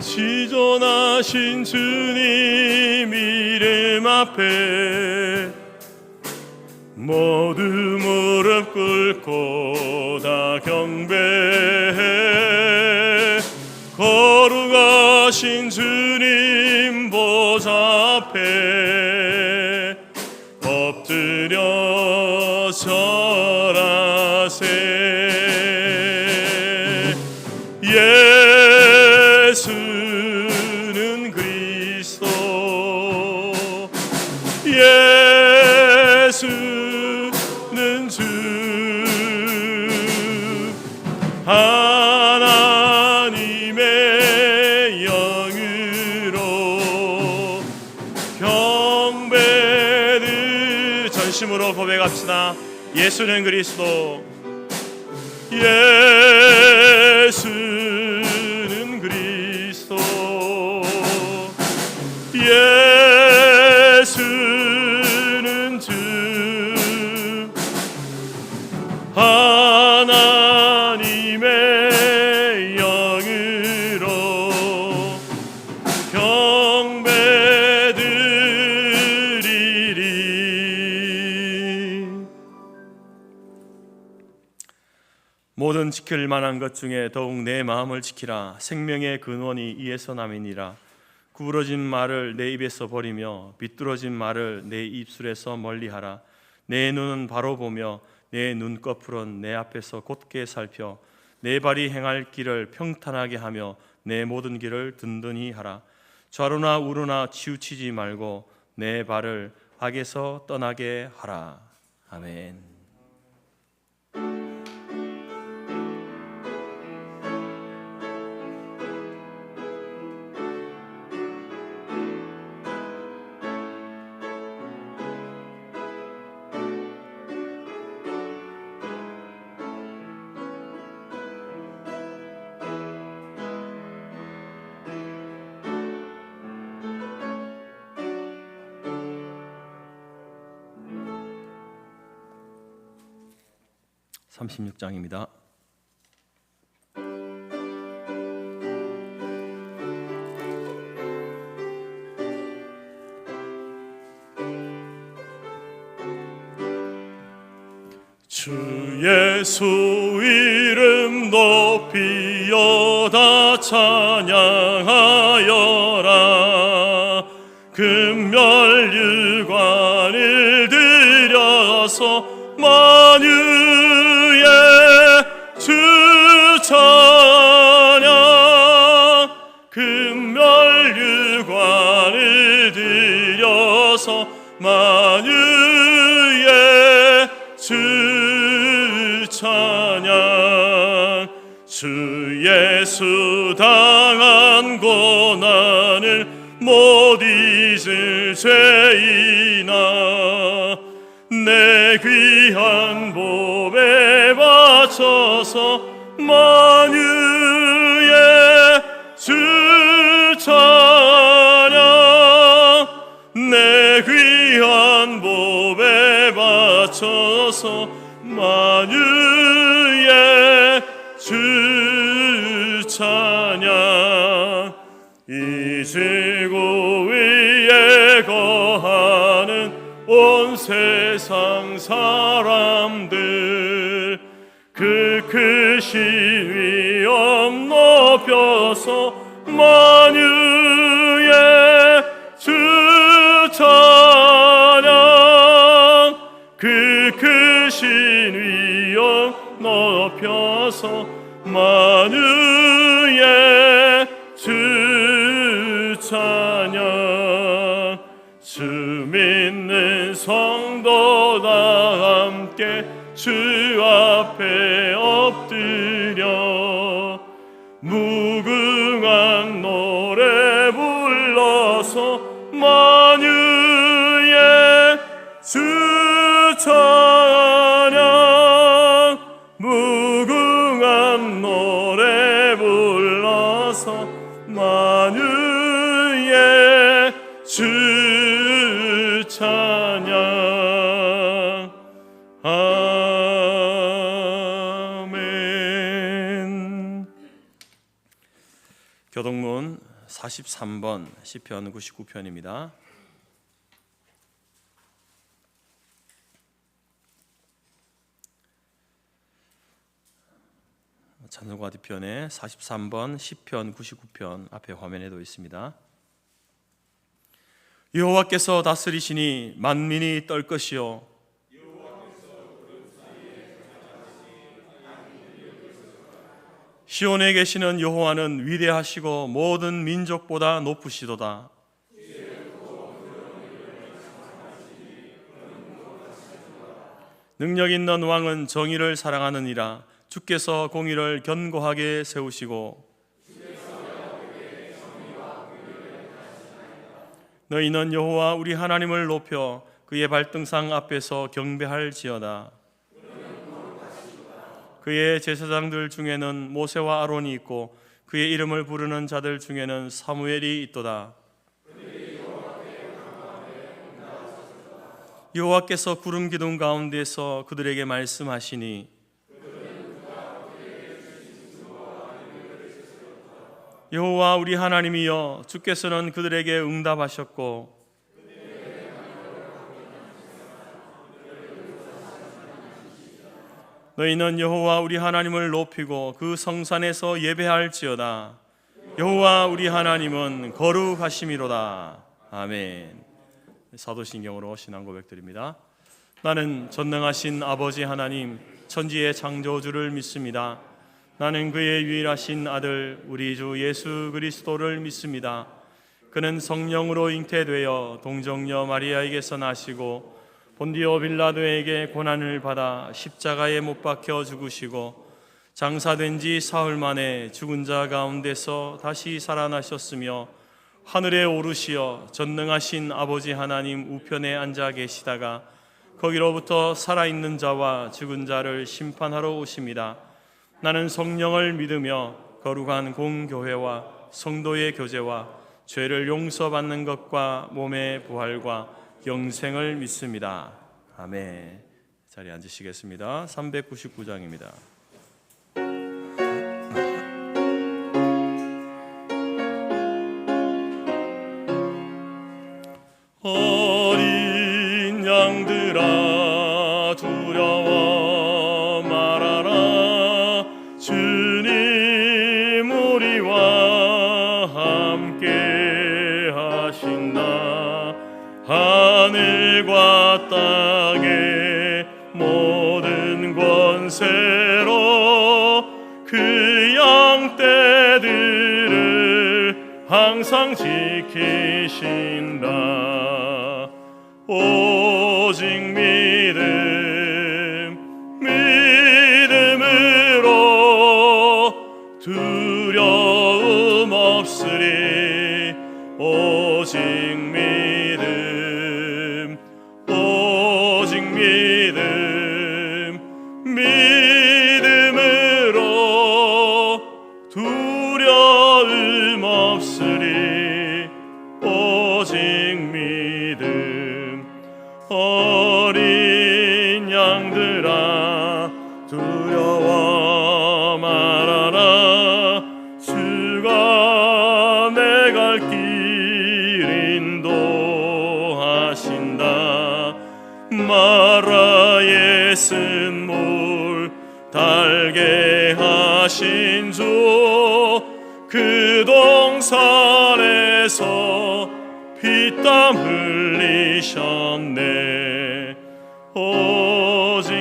지존하신 주님 이름 앞에 모두 무릎 꿇고 다 경배해. 거룩하신 주님 보좌 앞에 엎드려 절하세. 예수는 그리스도, 예수는 주, 하나님의 영으로 경배를 전심으로 고백합시다. 예수는 그리스도, 예수는 그리스도, 예수는 주, 하나님의 영으로 경배드리리. 모든 지킬 만한 것 중에 더욱 내 마음을 지키라. 생명의 근원이 이에서 남이니라. 구부러진 말을 내 입에서 버리며 비뚤어진 말을 내 입술에서 멀리하라. 내 눈은 바로 보며 내 눈꺼풀은 내 앞에서 곧게 살펴 내 발이 행할 길을 평탄하게 하며 내 모든 길을 든든히 하라. 좌로나 우로나 치우치지 말고 내 발을 악에서 떠나게 하라. 아멘. (36장입니다) 주 예수 이름 높이여 다 찬양하여라. 금멸유관을 들여서 만유의 주 찬양. 금멸유관을 들여서 만유의 주 찬양. 주 예수 당한 고난을 못 잊을 죄인아, 내 귀한 몸에 바쳐서 만유의 주 찬양. 내 귀한 몸에 바쳐서 만유의 주 찬양. 이 지구 위에 거하는 온 세상 사람들, 그 크신 위엄 높여서 만유의 주 찬양. 그 크신 위엄 높여서 만유의 주 찬양. 주 믿는 성도 다 함께 주 앞에 엎드려 무궁한 노래 불러서 만유의 주 찬양. 무궁한 노래 불러서 만유의 주 찬양. 아멘. 교동문 43번 시편 99편입니다. 찬송가 뒤편에 43번 시편 99편 앞에 화면에도 있습니다. 여호와께서 다스리시니 만민이 떨 것이요 시온에 계시는 여호와는 위대하시고 모든 민족보다 높으시도다. 능력 있는 왕은 정의를 사랑하느니라. 주께서 공의를 견고하게 세우시고 너희는 여호와 우리 하나님을 높여 그의 발등상 앞에서 경배할지어다. 그의 제사장들 중에는 모세와 아론이 있고 그의 이름을 부르는 자들 중에는 사무엘이 있도다. 여호와께서 구름 기둥 가운데서 그들에게 말씀하시니 여호와 우리 하나님이여 주께서는 그들에게 응답하셨고 너희는 여호와 우리 하나님을 높이고 그 성산에서 예배할지어다. 여호와 우리 하나님은 거룩하심이로다. 아멘. 사도신경으로 신앙 고백드립니다. 나는 전능하신 아버지 하나님 천지의 창조주를 믿습니다. 나는 그의 유일하신 아들 우리 주 예수 그리스도를 믿습니다. 그는 성령으로 잉태되어 동정녀 마리아에게서 나시고 본디오 빌라도에게 고난을 받아 십자가에 못 박혀 죽으시고 장사된 지 사흘 만에 죽은 자 가운데서 다시 살아나셨으며 하늘에 오르시어 전능하신 아버지 하나님 우편에 앉아 계시다가 거기로부터 살아있는 자와 죽은 자를 심판하러 오십니다. 나는 성령을 믿으며 거룩한 공교회와 성도의 교제와 죄를 용서받는 것과 몸의 부활과 영생을 믿습니다. 아멘. 자리에 앉으시겠습니다. 399장입니다. 어린 양들아 두려워 말아라. 주님 우리와 함께 하신다. 하늘과 땅의 모든 권세로 그 양떼들을 항상 지키신다. 오직 믿음으로 두려움 없으리. 오직 믿음으로 두려움 없으리. 오직 믿음. 어린 양들아 두려워 말아라. 주가 내 갈 길 인도하신다. 마라의 쓴물 달게 하신 주 그 동산에서 피땀 흘리셨네. 오직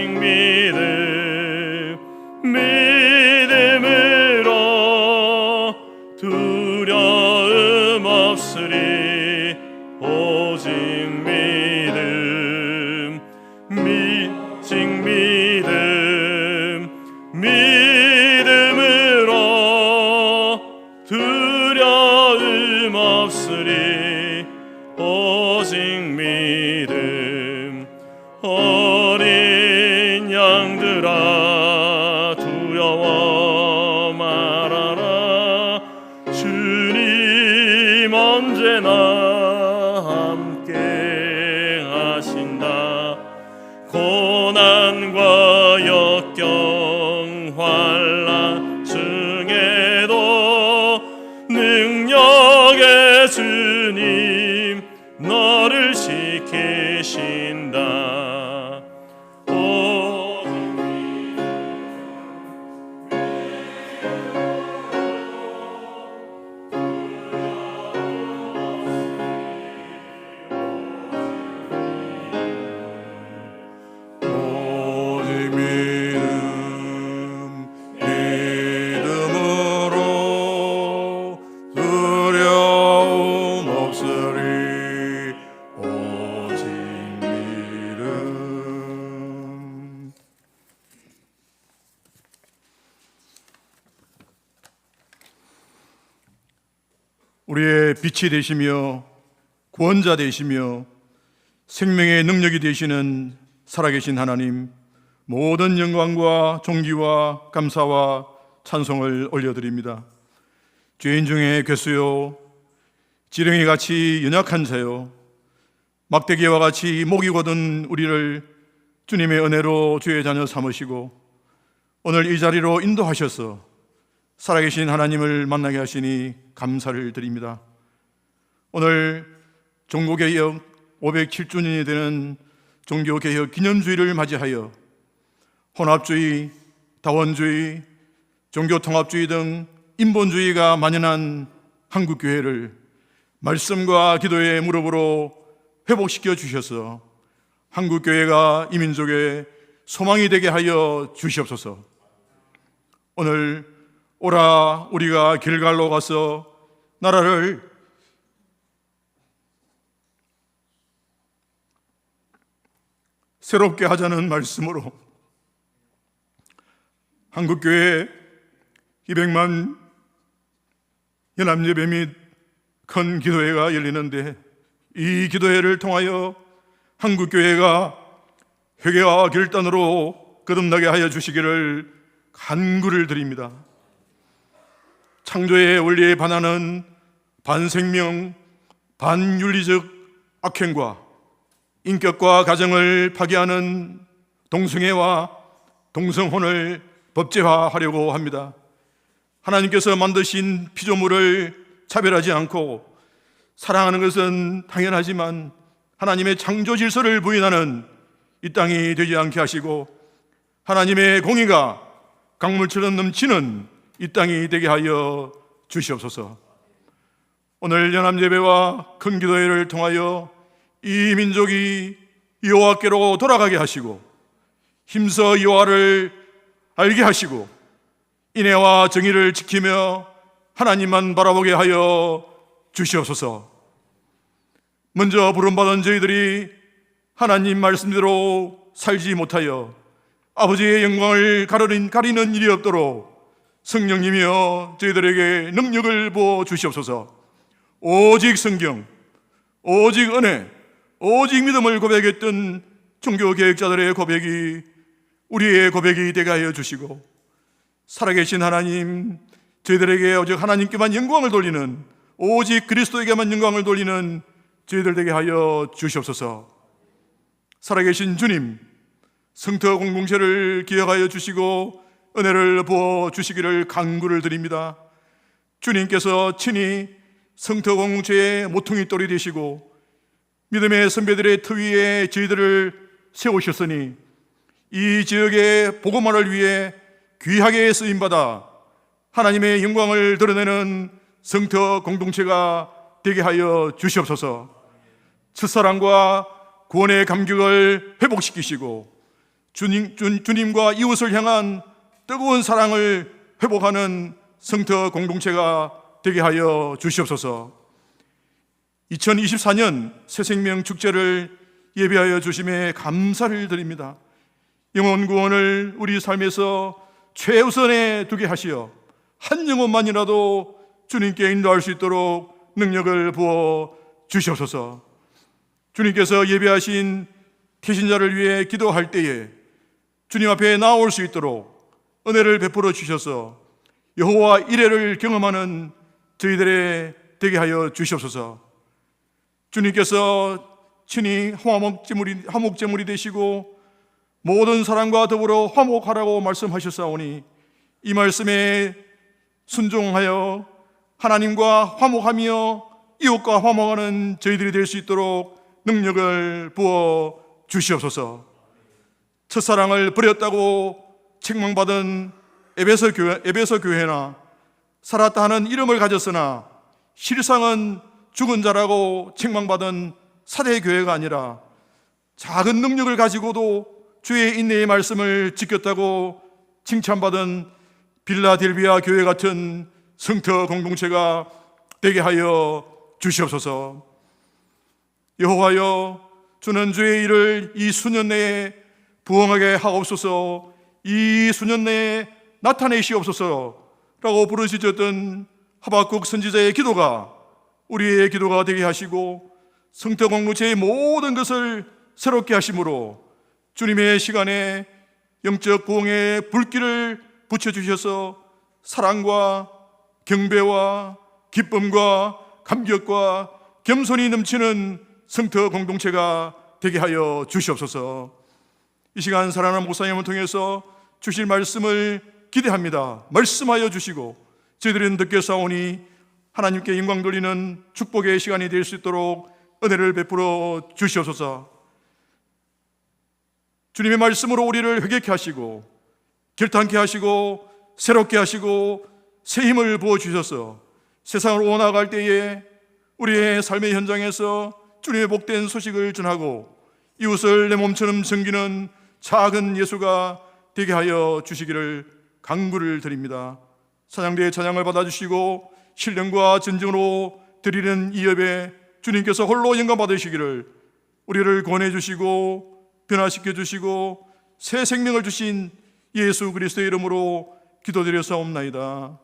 믿음으로 두려움 없으리. 오직 믿음으로 두려움 없으리. 오직 믿음. 어린 양들아 두려워 말아라. 주님 언제나 함께 하신다. 고난과 역경 환난 중에도 능력 복의 주님 너를 지키신다. 우리의 빛이 되시며 구원자 되시며 생명의 능력이 되시는 살아계신 하나님, 모든 영광과 존귀와 감사와 찬송을 올려드립니다. 죄인 중에 괴수요, 지렁이같이 연약한 자요, 막대기와 같이 목이 곧은 우리를 주님의 은혜로 주의 자녀 삼으시고 오늘 이 자리로 인도하셔서 살아계신 하나님을 만나게 하시니 감사를 드립니다. 오늘 종교개혁 507주년이 되는 종교개혁 기념주의를 맞이하여 혼합주의, 다원주의, 종교통합주의 등 인본주의가 만연한 한국교회를 말씀과 기도의 무릎으로 회복시켜 주셔서 한국교회가 이 민족의 소망이 되게 하여 주시옵소서. 오늘 오라 우리가 길갈로 가서 나라를 새롭게 하자는 말씀으로 한국교회 200만 연합예배 및 큰 기도회가 열리는데 이 기도회를 통하여 한국교회가 회개와 결단으로 거듭나게 하여 주시기를 간구를 드립니다. 창조의 원리에 반하는 반생명, 반윤리적 악행과 인격과 가정을 파괴하는 동성애와 동성혼을 법제화하려고 합니다. 하나님께서 만드신 피조물을 차별하지 않고 사랑하는 것은 당연하지만 하나님의 창조 질서를 부인하는 이 땅이 되지 않게 하시고 하나님의 공의가 강물처럼 넘치는 이 땅이 되게 하여 주시옵소서. 오늘 연합예배와 큰 기도회를 통하여 이 민족이 여호와께로 돌아가게 하시고 힘써 여호와를 알게 하시고 인애와 정의를 지키며 하나님만 바라보게 하여 주시옵소서. 먼저 부름받은 저희들이 하나님 말씀대로 살지 못하여 아버지의 영광을 가리는 일이 없도록 성령님이여 저희들에게 능력을 부어 주시옵소서. 오직 성경, 오직 은혜, 오직 믿음을 고백했던 종교개혁자들의 고백이 우리의 고백이 되게 하여 주시고 살아계신 하나님, 저희들에게 오직 하나님께만 영광을 돌리는, 오직 그리스도에게만 영광을 돌리는 저희들 되게 하여 주시옵소서. 살아계신 주님, 성터 공동체를 기억하여 주시고 은혜를 부어 주시기를 간구를 드립니다. 주님께서 친히 성터 공동체의 모퉁이 돌이 되시고 믿음의 선배들의 터 위에 저희들을 세우셨으니 이 지역의 복음화를 위해 귀하게 쓰임받아 하나님의 영광을 드러내는 성터 공동체가 되게 하여 주시옵소서. 첫사랑과 구원의 감격을 회복시키시고 주님과 이웃을 향한 뜨거운 사랑을 회복하는 성터 공동체가 되게 하여 주시옵소서. 2024년 새생명 축제를 예배하여 주심에 감사를 드립니다. 영혼 구원을 우리 삶에서 최우선에 두게 하시어 한 영혼만이라도 주님께 인도할 수 있도록 능력을 부어 주시옵소서. 주님께서 예배하신 태신자를 위해 기도할 때에 주님 앞에 나올 수 있도록 은혜를 베풀어 주셔서 여호와 이레를 경험하는 저희들의 되게 하여 주시옵소서. 주님께서 친히 화목제물이 되시고 모든 사람과 더불어 화목하라고 말씀하셨사오니 이 말씀에 순종하여 하나님과 화목하며 이웃과 화목하는 저희들이 될 수 있도록 능력을 부어 주시옵소서. 첫사랑을 버렸다고 책망받은 에베소 교회나 살았다 하는 이름을 가졌으나 실상은 죽은 자라고 책망받은 사대 교회가 아니라 작은 능력을 가지고도 주의 인내의 말씀을 지켰다고 칭찬받은 빌라델비아 교회 같은 성터 공동체가 되게 하여 주시옵소서. 여호와여, 주는 주의 일을 이 수년 내에 부응하게 하옵소서. 이 수년 내에 나타내시옵소서라고 부르짖었던 하박국 선지자의 기도가 우리의 기도가 되게 하시고 성터 공동체의 모든 것을 새롭게 하심으로 주님의 시간에 영적 부흥의 불길을 붙여주셔서 사랑과 경배와 기쁨과 감격과 겸손이 넘치는 성터 공동체가 되게 하여 주시옵소서. 이 시간 사랑하는 목사님을 통해서 주실 말씀을 기대합니다. 말씀하여 주시고 저희들은 듣겠사오니 하나님께 영광 돌리는 축복의 시간이 될 수 있도록 은혜를 베풀어 주시옵소서. 주님의 말씀으로 우리를 회개케 하시고 결단케 하시고 새롭게 하시고 새 힘을 부어 주셔서 세상을 오나갈 때에 우리의 삶의 현장에서 주님의 복된 소식을 전하고 이웃을 내 몸처럼 섬기는 작은 예수가 되게 하여 주시기를 간구를 드립니다. 찬양대의 찬양을 받아주시고 신령과 진정으로 드리는 이 예배 주님께서 홀로 영광 받으시기를 우리를 권해 주시고 변화시켜 주시고 새 생명을 주신 예수 그리스도의 이름으로 기도드렸사옵나이다.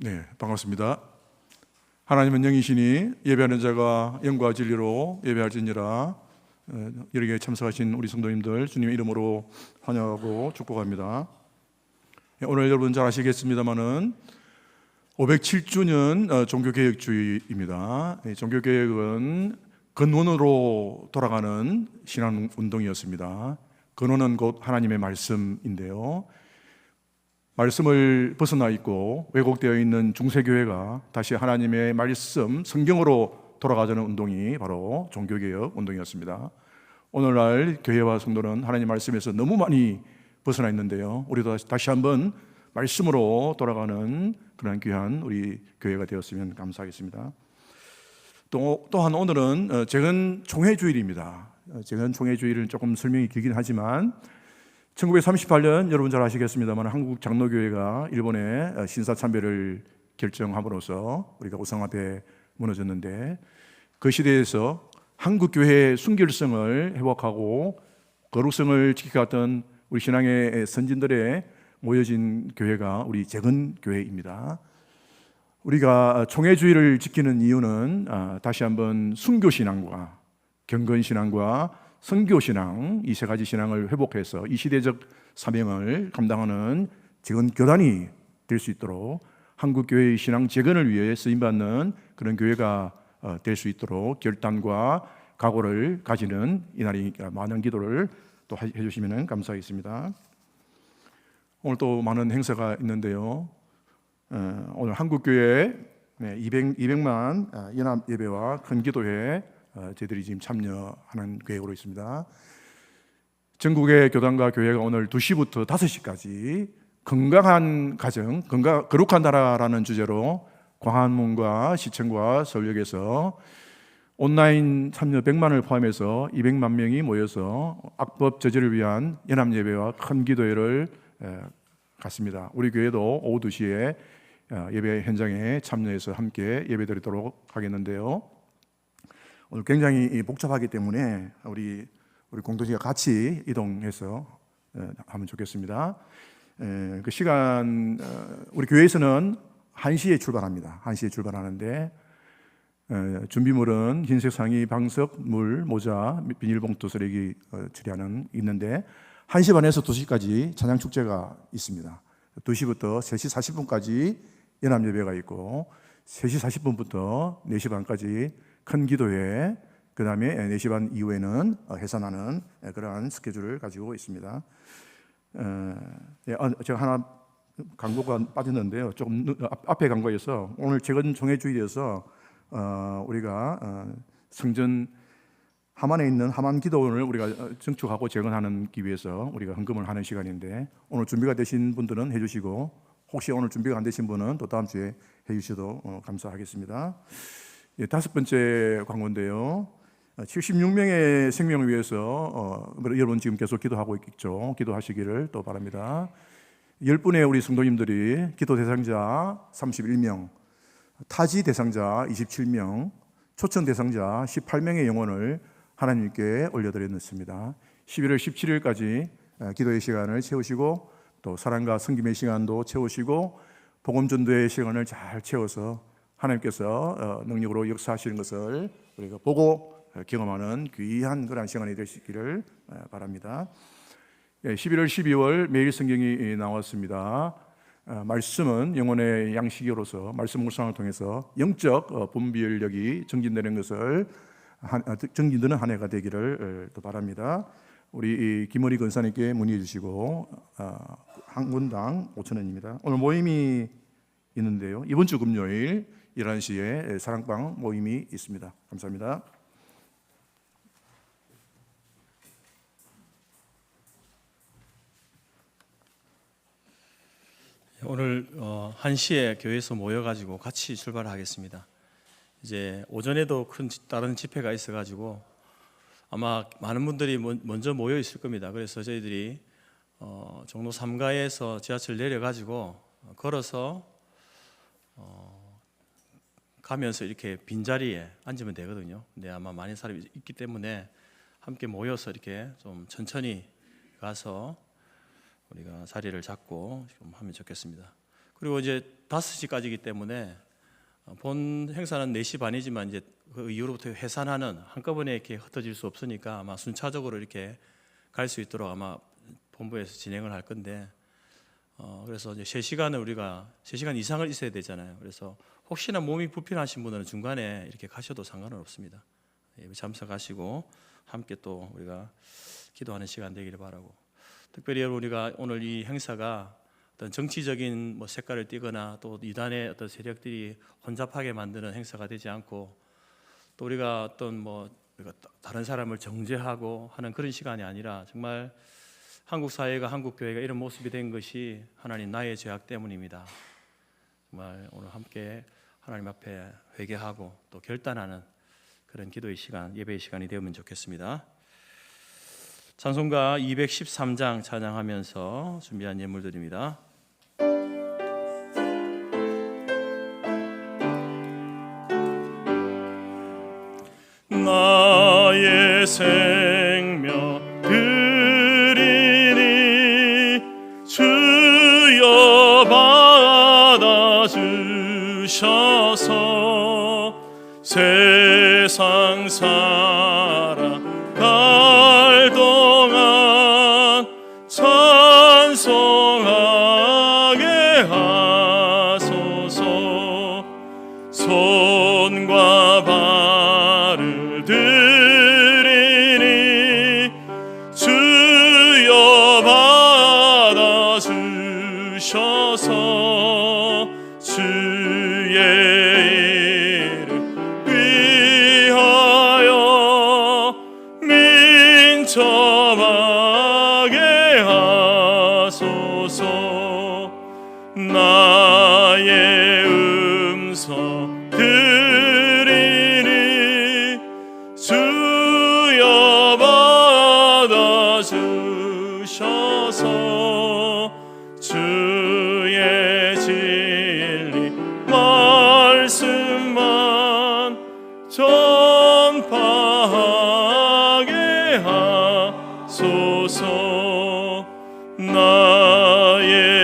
네, 반갑습니다. 하나님은 영이시니 예배하는 자가 영과 진리로 예배할지니라. 여기에 참석하신 우리 성도님들 주님의 이름으로 환영하고 축복합니다. 오늘 여러분 잘 아시겠습니다만은 507주년 종교개혁주의입니다. 종교개혁은 근원으로 돌아가는 신앙운동이었습니다. 근원은 곧 하나님의 말씀인데요, 말씀을 벗어나 있고 왜곡되어 있는 중세교회가 다시 하나님의 말씀, 성경으로 돌아가자는 운동이 바로 종교개혁 운동이었습니다. 오늘날 교회와 성도는 하나님 말씀에서 너무 많이 벗어나 있는데요, 우리도 다시 한번 말씀으로 돌아가는 그런 귀한 우리 교회가 되었으면 감사하겠습니다. 또한 오늘은 재헌 총회주일입니다. 재헌 총회주일은 조금 설명이 길긴 하지만 1938년 여러분 잘 아시겠습니다만 한국 장로교회가 일본의 신사참배를 결정함으로써 우리가 우상 앞에 무너졌는데, 그 시대에서 한국교회의 순결성을 회복하고 거룩성을 지켜갔던 우리 신앙의 선진들의 모여진 교회가 우리 재헌교회입니다. 우리가 총회주의를 지키는 이유는 다시 한번 순교신앙과 경건신앙과 선교신앙, 이 세 가지 신앙을 회복해서 이 시대적 사명을 감당하는 재헌교단이 될 수 있도록 한국교회의 신앙 재건을 위해 쓰임받는 그런 교회가 될 수 있도록 결단과 각오를 가지는 이날이니까 많은 기도를 또 해주시면 감사하겠습니다. 오늘 또 많은 행사가 있는데요, 오늘 한국교회 200만 연합 예배와 큰 기도회 저희들이 지금 참여하는 계획으로 있습니다. 전국의 교단과 교회가 오늘 2시부터 5시까지 건강한 가정, 거룩한 나라라는 주제로 광화문과 시청과 서울역에서 온라인 참여 100만을 포함해서 200만 명이 모여서 악법 저지를 위한 연합예배와 큰 기도회를 갖습니다. 우리 교회도 오후 2시에 예배 현장에 참여해서 함께 예배드리도록 하겠는데요, 오늘 굉장히 복잡하기 때문에 우리 공동체가 같이 이동해서 하면 좋겠습니다. 그 시간 우리 교회에서는 1시에 출발합니다. 1시에 출발하는데 준비물은 흰색 상의, 방석, 물, 모자, 비닐봉투, 쓰레기 처리하는 있는데 1시 반에서 2시까지 찬양 축제가 있습니다. 2시부터 3시 40분까지 연합 예배가 있고 3시 40분부터 4시 반까지 큰 기도회, 그 다음에 4시 반 이후에는 해산하는 그러한 스케줄을 가지고 있습니다. 제가 하나 광고가 빠졌는데요. 조금 앞에 광고에서 오늘 재건 총회주일에서 우리가 성전 하만에 있는 하만 기도원을 우리가 증축하고 재건하기 위해서 우리가 헌금을 하는 시간인데 오늘 준비가 되신 분들은 해주시고 혹시 오늘 준비가 안 되신 분은 또 다음 주에 해주셔도 감사하겠습니다. 5번째 광고인데요. 76명의 생명을 위해서 여러분 지금 계속 기도하고 있죠. 기도하시기를 또 바랍니다. 10분의 우리 성도님들이 기도 대상자 31명, 타지 대상자 27명, 초청 대상자 18명의 영혼을 하나님께 올려드렸습니다. 11월 17일까지 기도의 시간을 채우시고 또 사랑과 섬김의 시간도 채우시고 복음전도의 시간을 잘 채워서 하나님께서 능력으로 역사하시는 것을 우리가 보고 경험하는 귀한 그런 시간이 되시기를 바랍니다. 11월, 12월 매일 성경이 나왔습니다. 말씀은 영혼의 양식으로서 말씀 묵상을 통해서 영적 분별력이 증진되는 것을 증진되는 한 해가 되기를 또 바랍니다. 우리 김어리 권사님께 문의해 주시고 한 분당 5,000원입니다. 오늘 모임이 있는데요. 이번 주 금요일 11시에 사랑방 모임이 있습니다. 감사합니다. 오늘 1시에 교회에서 모여가지고 같이 출발하겠습니다. 이제 오전에도 큰 다른 집회가 있어가지고 아마 많은 분들이 먼저 모여 있을 겁니다. 그래서 저희들이 종로 3가에서 지하철 내려가지고 걸어서 가면서 이렇게 빈자리에 앉으면 되거든요. 근데 아마 많은 사람이 있기 때문에 함께 모여서 이렇게 좀 천천히 가서 우리가 자리를 잡고 좀 하면 좋겠습니다. 그리고 이제 5시까지이기 때문에 본 행사는 4시 반이지만 이제 그 이후로부터 해산하는 한꺼번에 이렇게 흩어질 수 없으니까 아마 순차적으로 이렇게 갈 수 있도록 아마 본부에서 진행을 할 건데 그래서 이제 3시간을 우리가 3시간 이상을 있어야 되잖아요. 그래서 혹시나 몸이 불편하신 분들은 중간에 이렇게 가셔도 상관은 없습니다. 참석하시고 함께 또 우리가 기도하는 시간 되기를 바라고, 특별히 우리가 오늘 이 행사가 어떤 정치적인 색깔을 띠거나 또 이단의 어떤 세력들이 혼잡하게 만드는 행사가 되지 않고 또 우리가 어떤 우리가 다른 사람을 정죄하고 하는 그런 시간이 아니라 정말 한국 사회가 한국 교회가 이런 모습이 된 것이 하나님 나의 죄악 때문입니다. 정말 오늘 함께 하나님 앞에 회개하고 또 결단하는 그런 기도의 시간, 예배의 시간이 되면 좋겠습니다. 찬송가 213장 찬양하면서 준비한 예물들입니다. 나의 생명 드리니 주여 받아주셔서 세상 살아갈 동안 찬송하게 하소서. 손과 발을 드리니 주여 받아주셔서 주의 이름 위하여 민첩하게 하소서. 나의 음성 드리니 주여 받아주셔서 주의 진리 말씀만 전파하게 하소서. 나의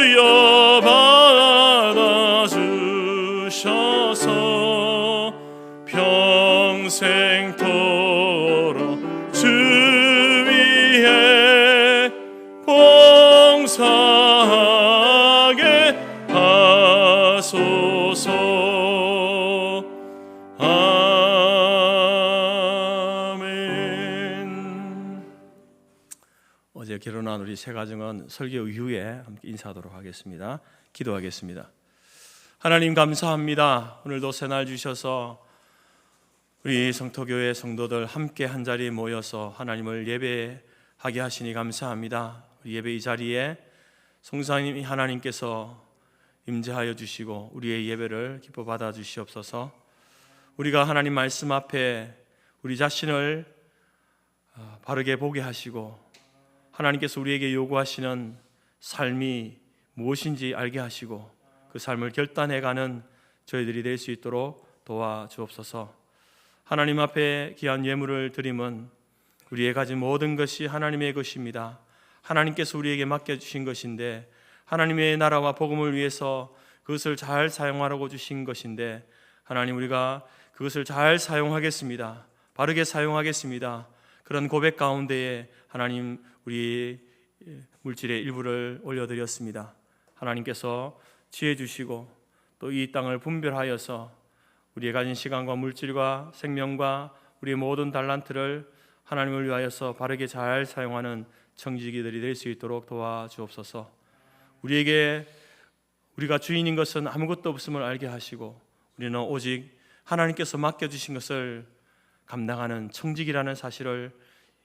주여 받아주셔서 평생토록 주 위에 봉사하게 하소서. 아멘. 어제 결혼한 우리 세 가정은 설교 이후에 함께 인사하도록 하겠습니다. 기도하겠습니다. 하나님 감사합니다. 오늘도 새날 주셔서 우리 성토교회 성도들 함께 한자리에 모여서 하나님을 예배하게 하시니 감사합니다. 우리 예배 이 자리에 성삼위 하나님께서 임재하여 주시고 우리의 예배를 기뻐 받아 주시옵소서. 우리가 하나님 말씀 앞에 우리 자신을 바르게 보게 하시고 하나님께서 우리에게 요구하시는 삶이 무엇인지 알게 하시고 그 삶을 결단해가는 저희들이 될 수 있도록 도와주옵소서. 하나님 앞에 귀한 예물을 드림은 우리의 가진 모든 것이 하나님의 것입니다. 하나님께서 우리에게 맡겨주신 것인데 하나님의 나라와 복음을 위해서 그것을 잘 사용하라고 주신 것인데 하나님 우리가 그것을 잘 사용하겠습니다. 바르게 사용하겠습니다. 그런 고백 가운데에 하나님 우리 물질의 일부를 올려드렸습니다. 하나님께서 지혜 주시고 또 이 땅을 분별하여서 우리의 가진 시간과 물질과 생명과 우리의 모든 달란트를 하나님을 위하여서 바르게 잘 사용하는 청지기들이 될 수 있도록 도와주옵소서. 우리가 주인인 것은 아무것도 없음을 알게 하시고 우리는 오직 하나님께서 맡겨주신 것을 감당하는 청지기라는 사실을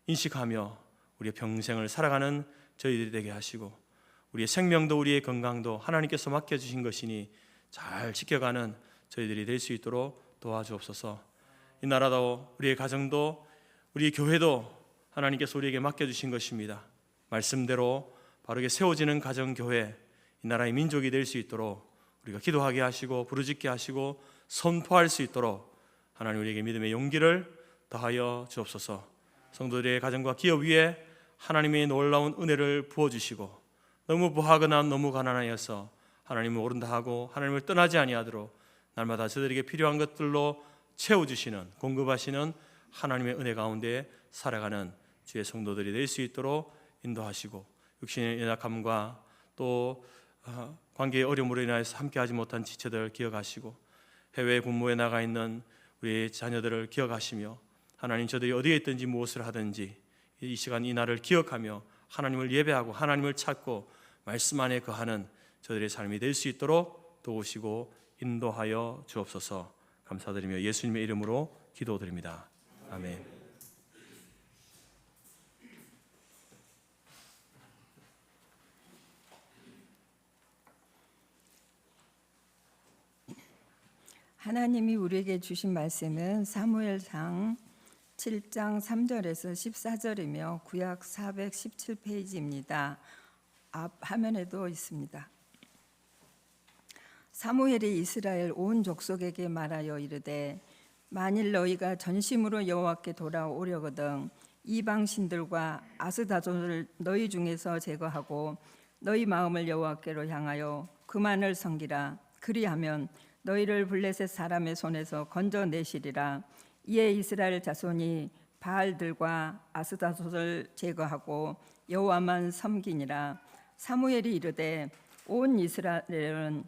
인식하며 우리의 평생을 살아가는 저희들이 되게 하시고 우리의 생명도 우리의 건강도 하나님께서 맡겨주신 것이니 잘 지켜가는 저희들이 될 수 있도록 도와주옵소서. 이 나라도 우리의 가정도 우리 교회도 하나님께서 우리에게 맡겨주신 것입니다. 말씀대로 바르게 세워지는 가정교회, 이 나라의 민족이 될 수 있도록 우리가 기도하게 하시고 부르짖게 하시고 선포할 수 있도록 하나님 우리에게 믿음의 용기를 더하여 주옵소서. 성도들의 가정과 기업 위에 하나님의 놀라운 은혜를 부어주시고 너무 부하거나 너무 가난하여서 하나님을 모른다 하고 하나님을 떠나지 아니하도록 날마다 저들에게 필요한 것들로 채워주시는 공급하시는 하나님의 은혜 가운데 살아가는 주의 성도들이 될 수 있도록 인도하시고 육신의 연약함과 또 관계의 어려움으로 인하여서 함께하지 못한 지체들 기억하시고 해외 근무에 나가 있는 우리 자녀들을 기억하시며 하나님 저들이 어디에 있든지 무엇을 하든지 이 시간 이 날을 기억하며 하나님을 예배하고 하나님을 찾고 말씀 안에 거하는 저들의 삶이 될 수 있도록 도우시고 인도하여 주옵소서. 감사드리며 예수님의 이름으로 기도드립니다. 아멘. 하나님이 우리에게 주신 말씀은 사무엘상 7장 3절에서 14절이며 구약 417페이지입니다. 앞 화면에도 있습니다. 사무엘이 이스라엘 온 족속에게 말하여 이르되 만일 너희가 전심으로 여호와께 돌아오려거든 이방 신들과 아스다존을 너희 중에서 제거하고 너희 마음을 여호와께로 향하여 그만을 섬기라. 그리하면 너희를 블레셋 사람의 손에서 건져내시리라. 이에 이스라엘 자손이 바알들과 아스다손을 제거하고 여호와만 섬기니라. 사무엘이 이르되 온 이스라엘은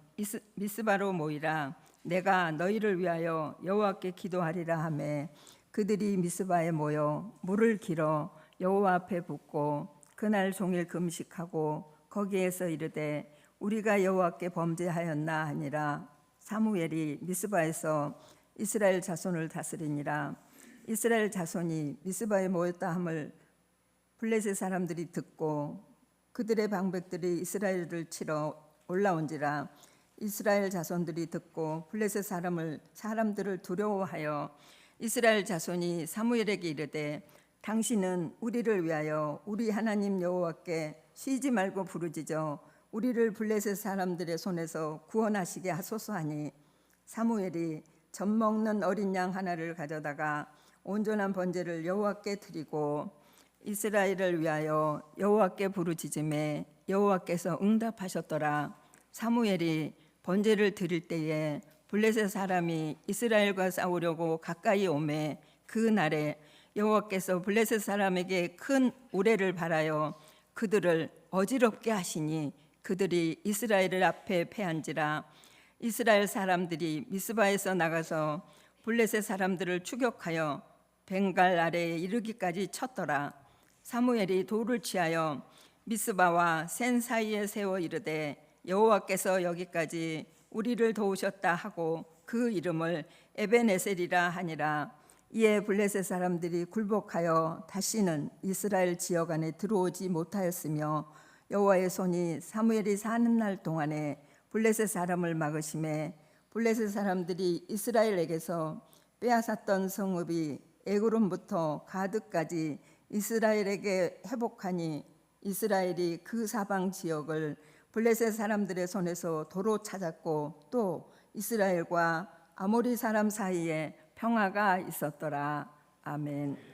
미스바로 모이라. 내가 너희를 위하여 여호와께 기도하리라 하매 그들이 미스바에 모여 물을 길어 여호와 앞에 붓고 그날 종일 금식하고 거기에서 이르되 우리가 여호와께 범죄하였나 하니라. 사무엘이 미스바에서 이스라엘 자손을 다스리니라. 이스라엘 자손이 미스바에 모였다 함을 블레셋 사람들이 듣고 그들의 방백들이 이스라엘을 치러 올라온지라. 이스라엘 자손들이 듣고 블레셋 사람들을 두려워하여 이스라엘 자손이 사무엘에게 이르되 당신은 우리를 위하여 우리 하나님 여호와께 쉬지 말고 부르짖어 우리를 블레셋 사람들의 손에서 구원하시게 하소서 하니 사무엘이 젖 먹는 어린 양 하나를 가져다가 온전한 번제를 여호와께 드리고 이스라엘을 위하여 여호와께 부르짖음에 여호와께서 응답하셨더라. 사무엘이 번제를 드릴 때에 블레셋 사람이 이스라엘과 싸우려고 가까이 오매 그 날에 여호와께서 블레셋 사람에게 큰 우레를 발하여 그들을 어지럽게 하시니 그들이 이스라엘 앞에 패한지라. 이스라엘 사람들이 미스바에서 나가서 블레셋 사람들을 추격하여 벵갈 아래에 이르기까지 쳤더라. 사무엘이 돌을 취하여 미스바와 센 사이에 세워 이르되 여호와께서 여기까지 우리를 도우셨다 하고 그 이름을 에벤에셀이라 하니라. 이에 블레셋 사람들이 굴복하여 다시는 이스라엘 지역 안에 들어오지 못하였으며 여호와의 손이 사무엘이 사는 날 동안에 블레셋 사람을 막으심에 블레셋 사람들이 이스라엘에게서 빼앗았던 성읍이 에그론부터 가드까지 이스라엘에게 회복하니 이스라엘이 그 사방 지역을 블레셋 사람들의 손에서 도로 찾았고 또 이스라엘과 아모리 사람 사이에 평화가 있었더라. 아멘.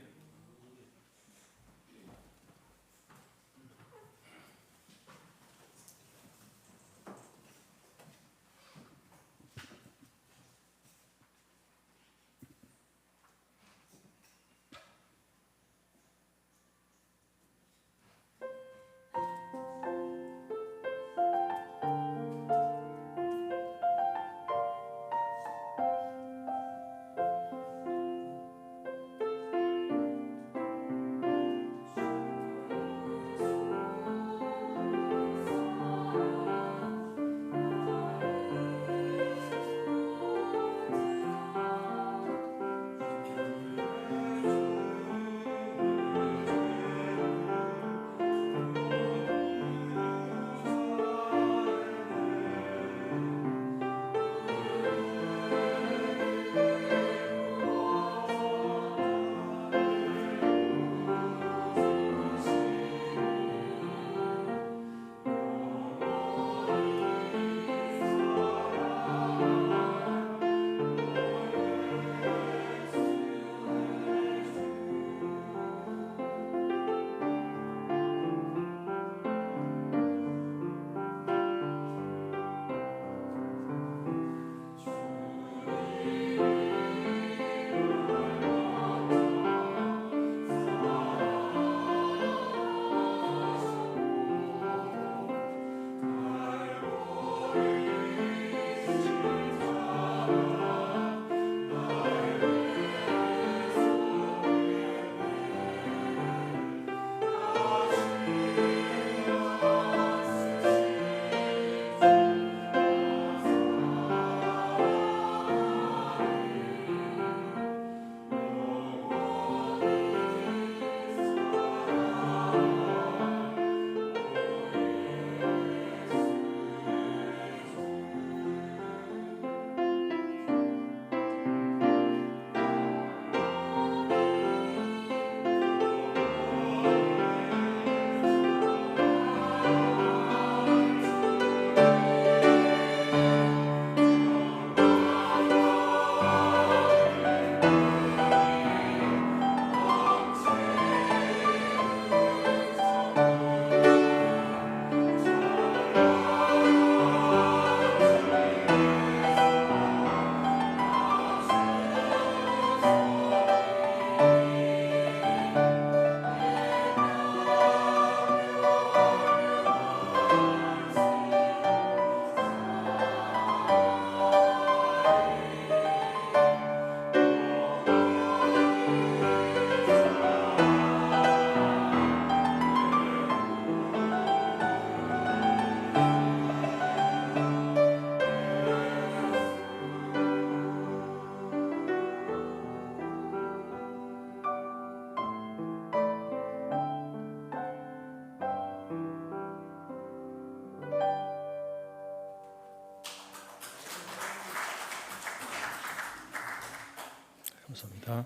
감사합니다.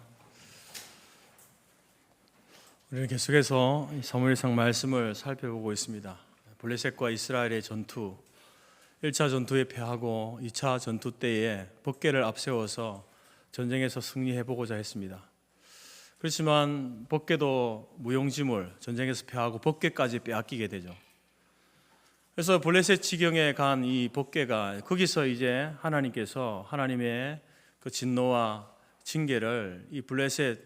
우리는 계속해서 사무엘상 말씀을 살펴보고 있습니다. 블레셋과 이스라엘의 전투, 1차 전투에 패하고 2차 전투 때에 법궤를 앞세워서 전쟁에서 승리해보고자 했습니다. 그렇지만 법궤도 무용지물, 전쟁에서 패하고 법궤까지 빼앗기게 되죠. 그래서 블레셋 지경에 간 이 법궤가 거기서 이제 하나님께서 하나님의 그 진노와 징계를 이 블레셋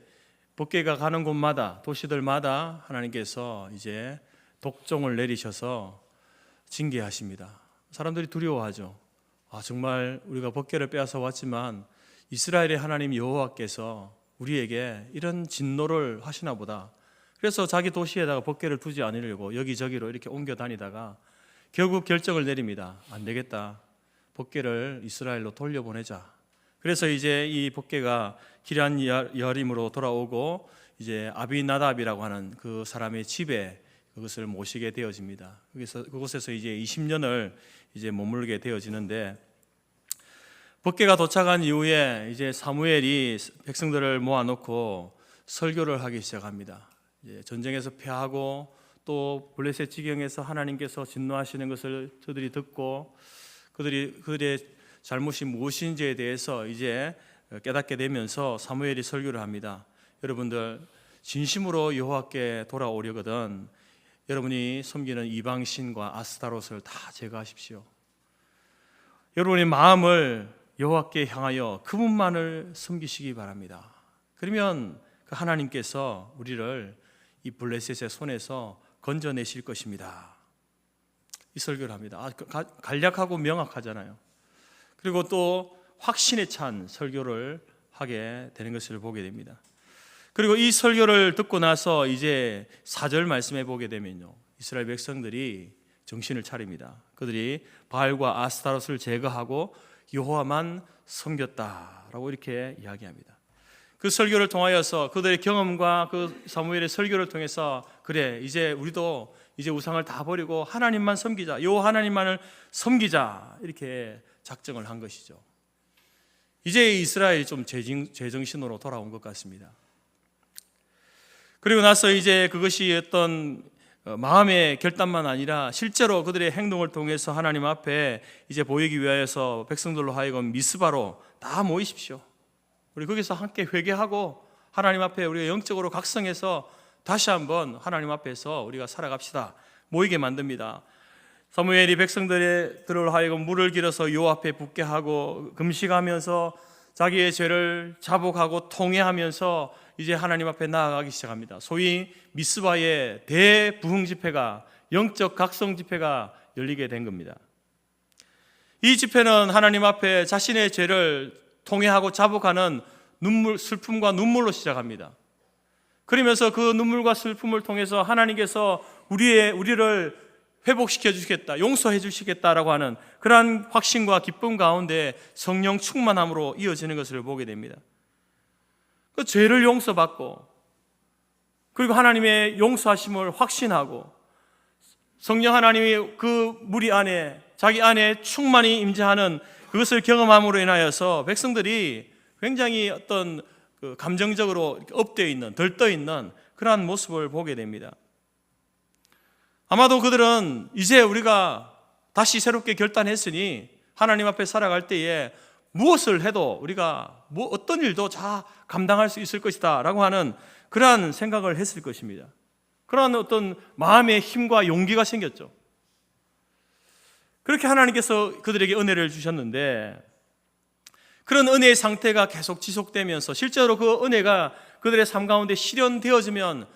법궤가 가는 곳마다 도시들마다 하나님께서 이제 독종을 내리셔서 징계하십니다. 사람들이 두려워하죠. 정말 우리가 법궤를 빼앗아 왔지만 이스라엘의 하나님 여호와께서 우리에게 이런 진노를 하시나 보다. 그래서 자기 도시에다가 법궤를 두지 않으려고 여기저기로 이렇게 옮겨 다니다가 결국 결정을 내립니다. 안 되겠다. 법궤를 이스라엘로 돌려보내자. 그래서 이제 이 법궤가 기럇 여림으로 돌아오고 이제 아비나답이라고 하는 그 사람의 집에 그것을 모시게 되어집니다. 그곳에서 이제 20년을 이제 머물게 되어지는데, 법궤가 도착한 이후에 이제 사무엘이 백성들을 모아놓고 설교를 하기 시작합니다. 이제 전쟁에서 패하고 또 블레셋 지경에서 하나님께서 진노하시는 것을 저들이 듣고 그들의 잘못이 무엇인지에 대해서 이제 깨닫게 되면서 사무엘이 설교를 합니다. 여러분들 진심으로 여호와께 돌아오려거든 여러분이 섬기는 이방신과 아스타롯을 다 제거하십시오. 여러분의 마음을 여호와께 향하여 그분만을 섬기시기 바랍니다. 그러면 그 하나님께서 우리를 이 블레셋의 손에서 건져내실 것입니다. 이 설교를 합니다. 간략하고 명확하잖아요. 그리고 또 확신에 찬 설교를 하게 되는 것을 보게 됩니다. 그리고 이 설교를 듣고 나서 이제 4절 말씀해 보게 되면요, 이스라엘 백성들이 정신을 차립니다. 그들이 바알과 아스타롯을 제거하고 여호와만 섬겼다라고 이렇게 이야기합니다. 그 설교를 통하여서 그들의 경험과 그 사무엘의 설교를 통해서 그래 이제 우리도 이제 우상을 다 버리고 하나님만 섬기자, 여호와 하나님만을 섬기자 이렇게 작정을 한 것이죠. 이제 이스라엘이 좀 제정신으로 돌아온 것 같습니다. 그리고 나서 이제 그것이 어떤 마음의 결단만 아니라 실제로 그들의 행동을 통해서 하나님 앞에 이제 보이기 위하여서 백성들로 하여금 미스바로 다 모이십시오. 우리 거기서 함께 회개하고 하나님 앞에 우리가 영적으로 각성해서 다시 한번 하나님 앞에서 우리가 살아갑시다. 모이게 만듭니다. 사무엘이 백성들로 하여금 물을 길어서 여호와 앞에 붓게 하고 금식하면서 자기의 죄를 자복하고 통회하면서 이제 하나님 앞에 나아가기 시작합니다. 소위 미스바의 대부흥 집회가, 영적 각성 집회가 열리게 된 겁니다. 이 집회는 하나님 앞에 자신의 죄를 통회하고 자복하는 슬픔과 눈물로 시작합니다. 그러면서 그 눈물과 슬픔을 통해서 하나님께서 우리를 회복시켜 주시겠다, 용서해 주시겠다라고 하는 그러한 확신과 기쁨 가운데 성령 충만함으로 이어지는 것을 보게 됩니다. 그 죄를 용서받고 그리고 하나님의 용서하심을 확신하고 성령 하나님이 그 무리 안에 자기 안에 충만히 임재하는 그것을 경험함으로 인하여서 백성들이 굉장히 어떤 그 감정적으로 업되어 있는, 들떠 있는 그러한 모습을 보게 됩니다. 아마도 그들은 이제 우리가 다시 새롭게 결단했으니 하나님 앞에 살아갈 때에 무엇을 해도 우리가 어떤 일도 다 감당할 수 있을 것이다 라고 하는 그러한 생각을 했을 것입니다. 그러한 어떤 마음의 힘과 용기가 생겼죠. 그렇게 하나님께서 그들에게 은혜를 주셨는데 그런 은혜의 상태가 계속 지속되면서 실제로 그 은혜가 그들의 삶 가운데 실현되어지면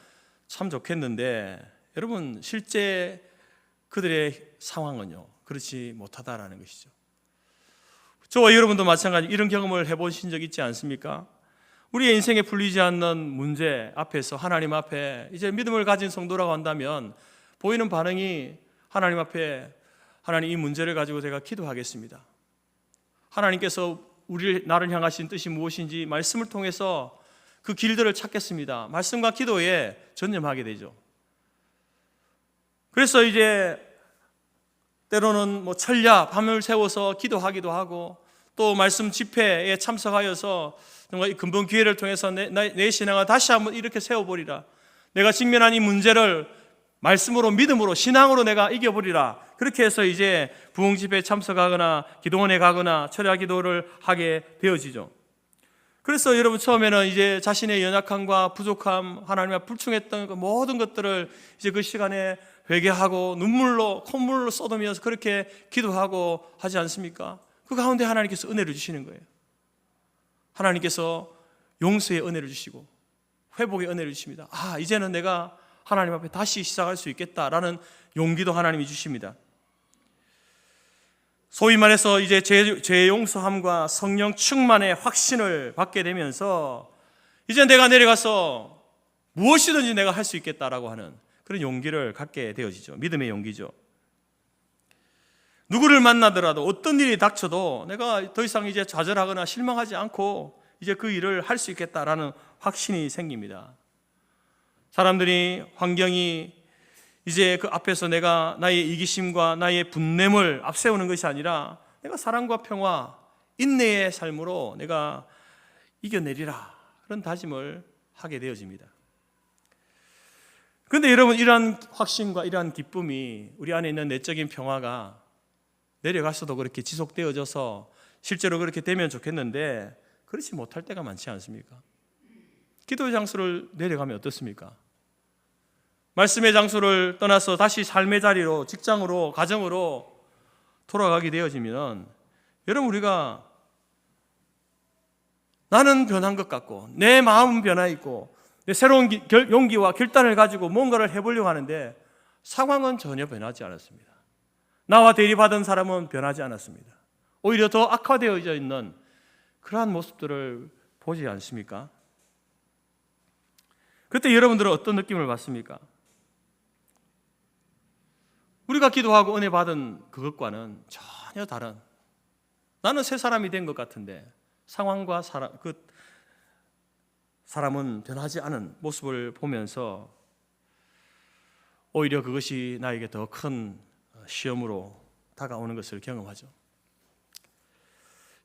참 좋겠는데 여러분 실제 그들의 상황은요 그렇지 못하다라는 것이죠. 저와 여러분도 마찬가지 이런 경험을 해보신 적 있지 않습니까? 우리의 인생에 풀리지 않는 문제 앞에서 하나님 앞에 이제 믿음을 가진 성도라고 한다면 보이는 반응이 하나님 앞에 하나님 이 문제를 가지고 제가 기도하겠습니다. 하나님께서 나를 향하신 뜻이 무엇인지 말씀을 통해서 그 길들을 찾겠습니다. 말씀과 기도에 전념하게 되죠. 그래서 이제 때로는 철야 밤을 새워서 기도하기도 하고 또 말씀 집회에 참석하여서 정말 이 근본 기회를 통해서 내 신앙을 다시 한번 이렇게 세워버리라. 내가 직면한 이 문제를 말씀으로 믿음으로 신앙으로 내가 이겨버리라. 그렇게 해서 이제 부흥 집회에 참석하거나 기도원에 가거나 철야 기도를 하게 되어지죠. 그래서 여러분 처음에는 이제 자신의 연약함과 부족함, 하나님 앞에 불충했던 그 모든 것들을 이제 그 시간에 회개하고 눈물로 콧물로 쏟으면서 그렇게 기도하고 하지 않습니까? 그 가운데 하나님께서 은혜를 주시는 거예요. 하나님께서 용서의 은혜를 주시고 회복의 은혜를 주십니다. 이제는 내가 하나님 앞에 다시 시작할 수 있겠다라는 용기도 하나님이 주십니다. 소위 말해서 이제 죄 용서함과 성령 충만의 확신을 받게 되면서 이제 내가 내려가서 무엇이든지 내가 할 수 있겠다라고 하는 그런 용기를 갖게 되어지죠. 믿음의 용기죠. 누구를 만나더라도 어떤 일이 닥쳐도 내가 더 이상 이제 좌절하거나 실망하지 않고 이제 그 일을 할 수 있겠다라는 확신이 생깁니다. 사람들이, 환경이 이제 그 앞에서 내가 나의 이기심과 나의 분냄을 앞세우는 것이 아니라 내가 사랑과 평화, 인내의 삶으로 내가 이겨내리라, 그런 다짐을 하게 되어집니다. 그런데 여러분, 이러한 확신과 이러한 기쁨이 우리 안에 있는 내적인 평화가 내려가서도 그렇게 지속되어져서 실제로 그렇게 되면 좋겠는데 그렇지 못할 때가 많지 않습니까? 기도의 장소를 내려가면 어떻습니까? 말씀의 장소를 떠나서 다시 삶의 자리로, 직장으로, 가정으로 돌아가게 되어지면 여러분, 우리가 나는 변한 것 같고 내 마음은 변화 있고 내 새로운 용기와 결단을 가지고 뭔가를 해보려고 하는데 상황은 전혀 변하지 않았습니다. 나와 대립하던 사람은 변하지 않았습니다. 오히려 더 악화되어져 있는 그러한 모습들을 보지 않습니까? 그때 여러분들은 어떤 느낌을 받습니까? 우리가 기도하고 은혜 받은 그것과는 전혀 다른, 나는 새 사람이 된 것 같은데 상황과 사람은 변하지 않은 모습을 보면서 오히려 그것이 나에게 더 큰 시험으로 다가오는 것을 경험하죠.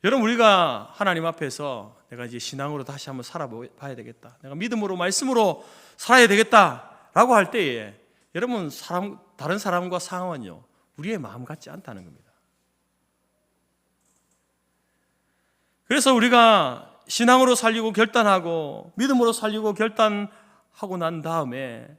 여러분, 우리가 하나님 앞에서 내가 이제 신앙으로 다시 한번 살아봐야 되겠다, 내가 믿음으로 말씀으로 살아야 되겠다라고 할 때에 여러분, 다른 사람과 상황은요 우리의 마음 같지 않다는 겁니다. 그래서 우리가 신앙으로 살려고 결단하고 믿음으로 살려고 결단하고 난 다음에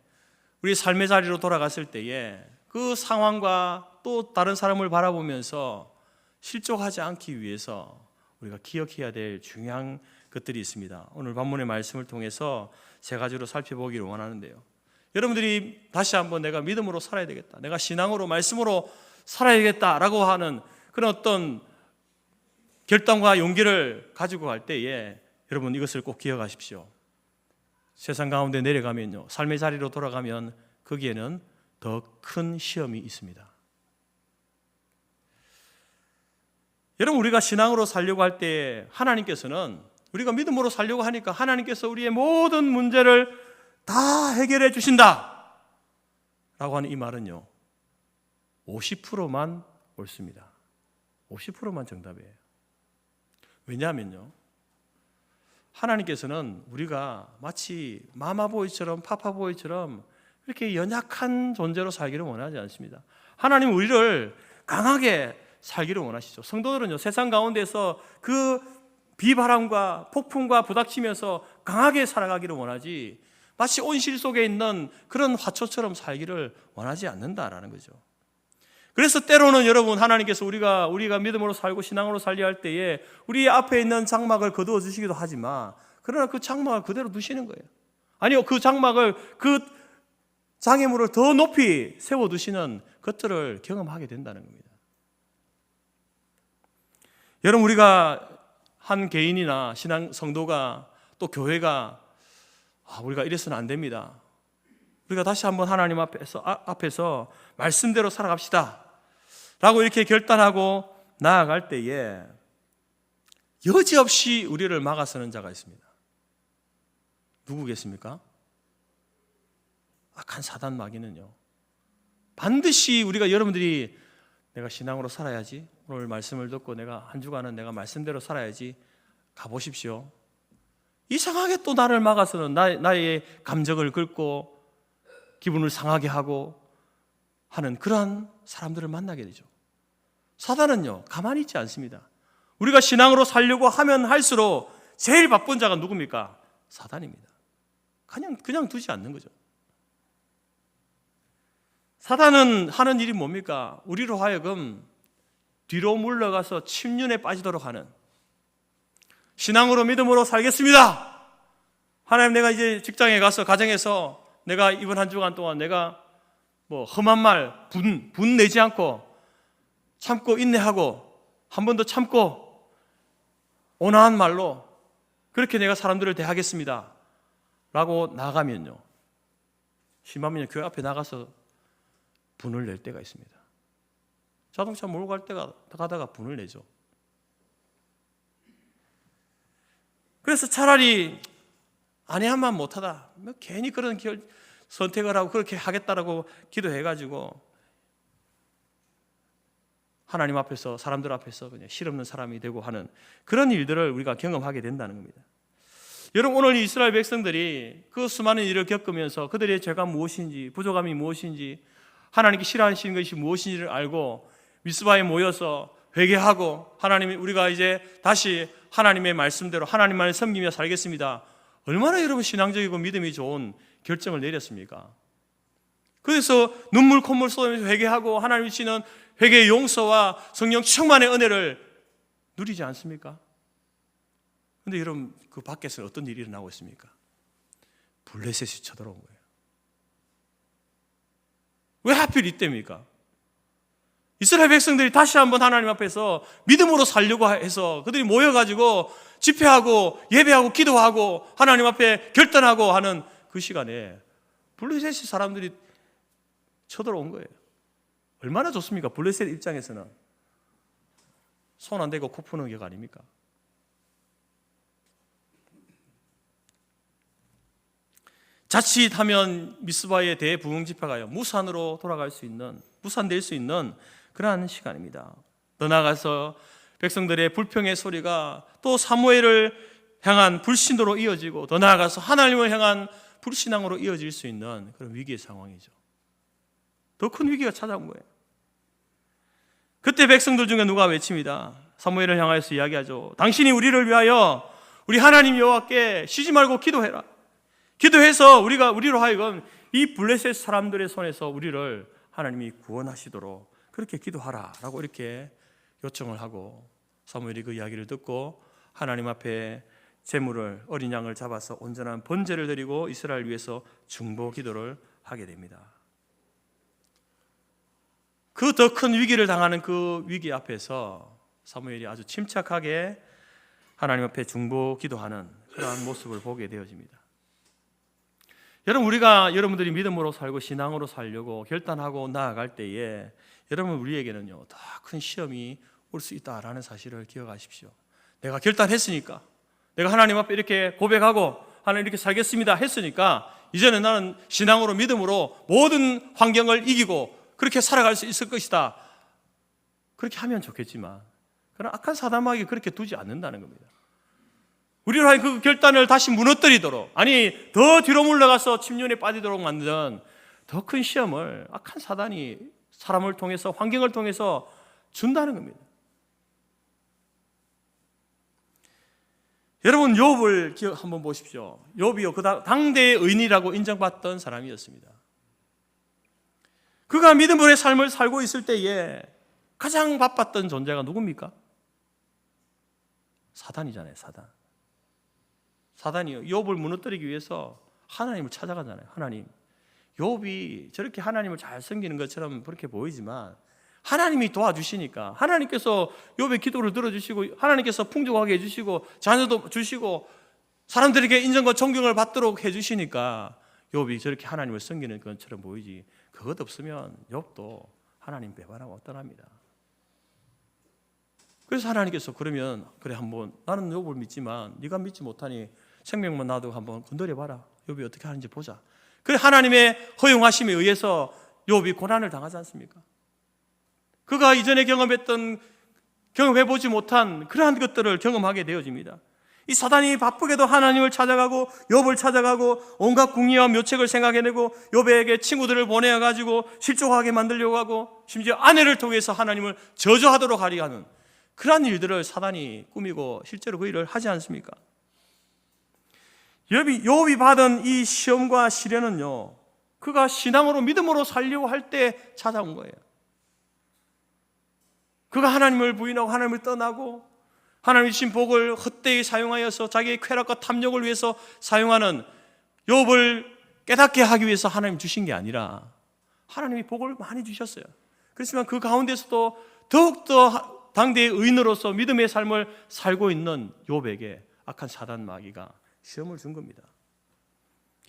우리 삶의 자리로 돌아갔을 때에 그 상황과 또 다른 사람을 바라보면서 실족하지 않기 위해서 우리가 기억해야 될 중요한 것들이 있습니다. 오늘 본문의 말씀을 통해서 세 가지로 살펴보기를 원하는데요, 여러분들이 다시 한번 내가 믿음으로 살아야 되겠다, 내가 신앙으로 말씀으로 살아야 되겠다라고 하는 그런 어떤 결단과 용기를 가지고 갈 때에 여러분, 이것을 꼭 기억하십시오. 세상 가운데 내려가면요, 삶의 자리로 돌아가면 거기에는 더 큰 시험이 있습니다. 여러분, 우리가 신앙으로 살려고 할 때 하나님께서는, 우리가 믿음으로 살려고 하니까 하나님께서 우리의 모든 문제를 다 해결해 주신다 라고 하는 이 말은요 50%만 옳습니다. 50%만 정답이에요. 왜냐하면요, 하나님께서는 우리가 마치 마마보이처럼 파파보이처럼 이렇게 연약한 존재로 살기를 원하지 않습니다. 하나님은 우리를 강하게 살기를 원하시죠. 성도들은요, 세상 가운데서 그 비바람과 폭풍과 부닥치면서 강하게 살아가기를 원하지 마치 온실 속에 있는 그런 화초처럼 살기를 원하지 않는다라는 거죠. 그래서 때로는 여러분, 하나님께서 우리가 믿음으로 살고 신앙으로 살려 할 때에 우리 앞에 있는 장막을 거두어 주시기도 하지만 그러나 그 장막을 그대로 두시는 거예요. 아니요, 그 장막을, 그 장애물을 더 높이 세워두시는 것들을 경험하게 된다는 겁니다. 여러분, 우리가 한 개인이나 신앙 성도가 또 교회가 우리가 이래서는 안 됩니다, 우리가 다시 한번 하나님 앞에서 말씀대로 살아갑시다 라고 이렇게 결단하고 나아갈 때에 여지없이 우리를 막아서는 자가 있습니다. 누구겠습니까? 악한 사단 마귀는요, 반드시 우리가, 여러분들이 내가 신앙으로 살아야지, 오늘 말씀을 듣고 내가 한 주간은 내가 말씀대로 살아야지, 가보십시오. 이상하게 또 나를 막아서는 나의 감정을 긁고 기분을 상하게 하고 하는 그러한 사람들을 만나게 되죠. 사단은요 가만히 있지 않습니다. 우리가 신앙으로 살려고 하면 할수록 제일 바쁜 자가 누굽니까? 사단입니다. 그냥 두지 않는 거죠. 사단은 하는 일이 뭡니까? 우리로 하여금 뒤로 물러가서 침륜에 빠지도록 하는, 신앙으로 믿음으로 살겠습니다. 하나님, 내가 이제 직장에 가서 가정에서 내가 이번 한 주간 동안 내가 험한 말, 분 내지 않고 참고 인내하고 한 번 더 참고 온화한 말로 그렇게 내가 사람들을 대하겠습니다 라고 나가면요, 심하면 교회 앞에 나가서 분을 낼 때가 있습니다. 자동차 몰고 가다가 분을 내죠. 그래서 차라리 아내한만 못하다, 괜히 그런 선택을 하고 그렇게 하겠다라고 기도해가지고 하나님 앞에서, 사람들 앞에서 그냥 실없는 사람이 되고 하는 그런 일들을 우리가 경험하게 된다는 겁니다. 여러분, 오늘 이스라엘 백성들이 그 수많은 일을 겪으면서 그들의 죄가 무엇인지, 부족함이 무엇인지, 하나님께 싫어하시는 것이 무엇인지를 알고 미스바에 모여서 회개하고, 하나님, 우리가 이제 다시 하나님의 말씀대로 하나님만을 섬기며 살겠습니다. 얼마나 여러분 신앙적이고 믿음이 좋은 결정을 내렸습니까? 그래서 눈물 콧물 쏟으면서 회개하고 하나님 주시는 회개의 용서와 성령 충만의 은혜를 누리지 않습니까? 그런데 여러분, 그 밖에서 어떤 일이 일어나고 있습니까? 블레셋이 쳐들어온 거예요. 왜 하필 이때입니까? 이스라엘 백성들이 다시 한번 하나님 앞에서 믿음으로 살려고 해서 그들이 모여가지고 집회하고 예배하고 기도하고 하나님 앞에 결단하고 하는 그 시간에 블레셋 사람들이 쳐들어온 거예요. 얼마나 좋습니까? 블레셋 입장에서는 손 안 대고 코 푸는 게 아닙니까? 자칫하면 미스바의 대부흥 집회가요, 무산으로 돌아갈 수 있는, 무산될 수 있는 그러한 시간입니다. 더 나아가서 백성들의 불평의 소리가 또 사무엘을 향한 불신도로 이어지고, 더 나아가서 하나님을 향한 불신앙으로 이어질 수 있는 그런 위기의 상황이죠. 더 큰 위기가 찾아온 거예요. 그때 백성들 중에 누가 외칩니다. 사무엘을 향하여서 이야기하죠. 당신이 우리를 위하여 우리 하나님 여호와께 쉬지 말고 기도해라. 기도해서 우리로 하여금 이 블레셋 사람들의 손에서 우리를 하나님이 구원하시도록 그렇게 기도하라 라고 이렇게 요청을 하고, 사무엘이 그 이야기를 듣고 하나님 앞에 제물을, 어린 양을 잡아서 온전한 번제를 드리고 이스라엘 위해서 중보 기도를 하게 됩니다. 그 더 큰 위기를 당하는 그 위기 앞에서 사무엘이 아주 침착하게 하나님 앞에 중보 기도하는 그러한 모습을 보게 되어집니다. 여러분, 여러분들이 믿음으로 살고 신앙으로 살려고 결단하고 나아갈 때에 여러분, 우리에게는요, 더 큰 시험이 올 수 있다라는 사실을 기억하십시오. 내가 결단했으니까, 내가 하나님 앞에 이렇게 고백하고 하나님 이렇게 살겠습니다 했으니까 이제는 나는 신앙으로 믿음으로 모든 환경을 이기고 그렇게 살아갈 수 있을 것이다, 그렇게 하면 좋겠지만, 그러나 악한 사단마귀가 그렇게 두지 않는다는 겁니다. 우리로 하여금 그 결단을 다시 무너뜨리도록, 아니 더 뒤로 물러가서 침륜에 빠지도록 만든 더 큰 시험을 악한 사단이 사람을 통해서, 환경을 통해서 준다는 겁니다. 여러분, 욥을 한번 보십시오. 욥이요, 그 당대의 의인이라고 인정받던 사람이었습니다. 그가 믿음의 삶을 살고 있을 때에 가장 바빴던 존재가 누굽니까? 사단이잖아요. 사단이요, 욥을 무너뜨리기 위해서 하나님을 찾아가잖아요. 하나님, 욥이 저렇게 하나님을 잘 섬기는 것처럼 그렇게 보이지만 하나님이 도와주시니까, 하나님께서 욥의 기도를 들어주시고 하나님께서 풍족하게 해주시고 자녀도 주시고 사람들에게 인정과 존경을 받도록 해주시니까 욥이 저렇게 하나님을 섬기는 것처럼 보이지, 그것 없으면 욥도 하나님 배반하고 떠납니다. 그래서 하나님께서 그러면 그래, 한번 나는 욥을 믿지만 네가 믿지 못하니 생명만 놔두고 한번 건드려봐라, 욥이 어떻게 하는지 보자. 그래, 하나님의 허용하심에 의해서 욥이 고난을 당하지 않습니까? 그가 이전에 경험해보지 못한 그러한 것들을 경험하게 되어집니다. 이 사단이 바쁘게도 하나님을 찾아가고 욥을 찾아가고 온갖 궁리와 묘책을 생각해내고 욥에게 친구들을 보내가지고 실족하게 만들려고 하고, 심지어 아내를 통해서 하나님을 저주하도록 하려 하는 그러한 일들을 사단이 꾸미고 실제로 그 일을 하지 않습니까? 욥이 받은 이 시험과 시련은요, 그가 신앙으로 믿음으로 살려고 할 때 찾아온 거예요. 그가 하나님을 부인하고 하나님을 떠나고 하나님이 주신 복을 헛되이 사용하여서 자기의 쾌락과 탐욕을 위해서 사용하는 욥을 깨닫게 하기 위해서 하나님 주신 게 아니라 하나님이 복을 많이 주셨어요. 그렇지만 그 가운데서도 더욱더 당대의 의인으로서 믿음의 삶을 살고 있는 욥에게 악한 사단 마귀가 시험을 준 겁니다.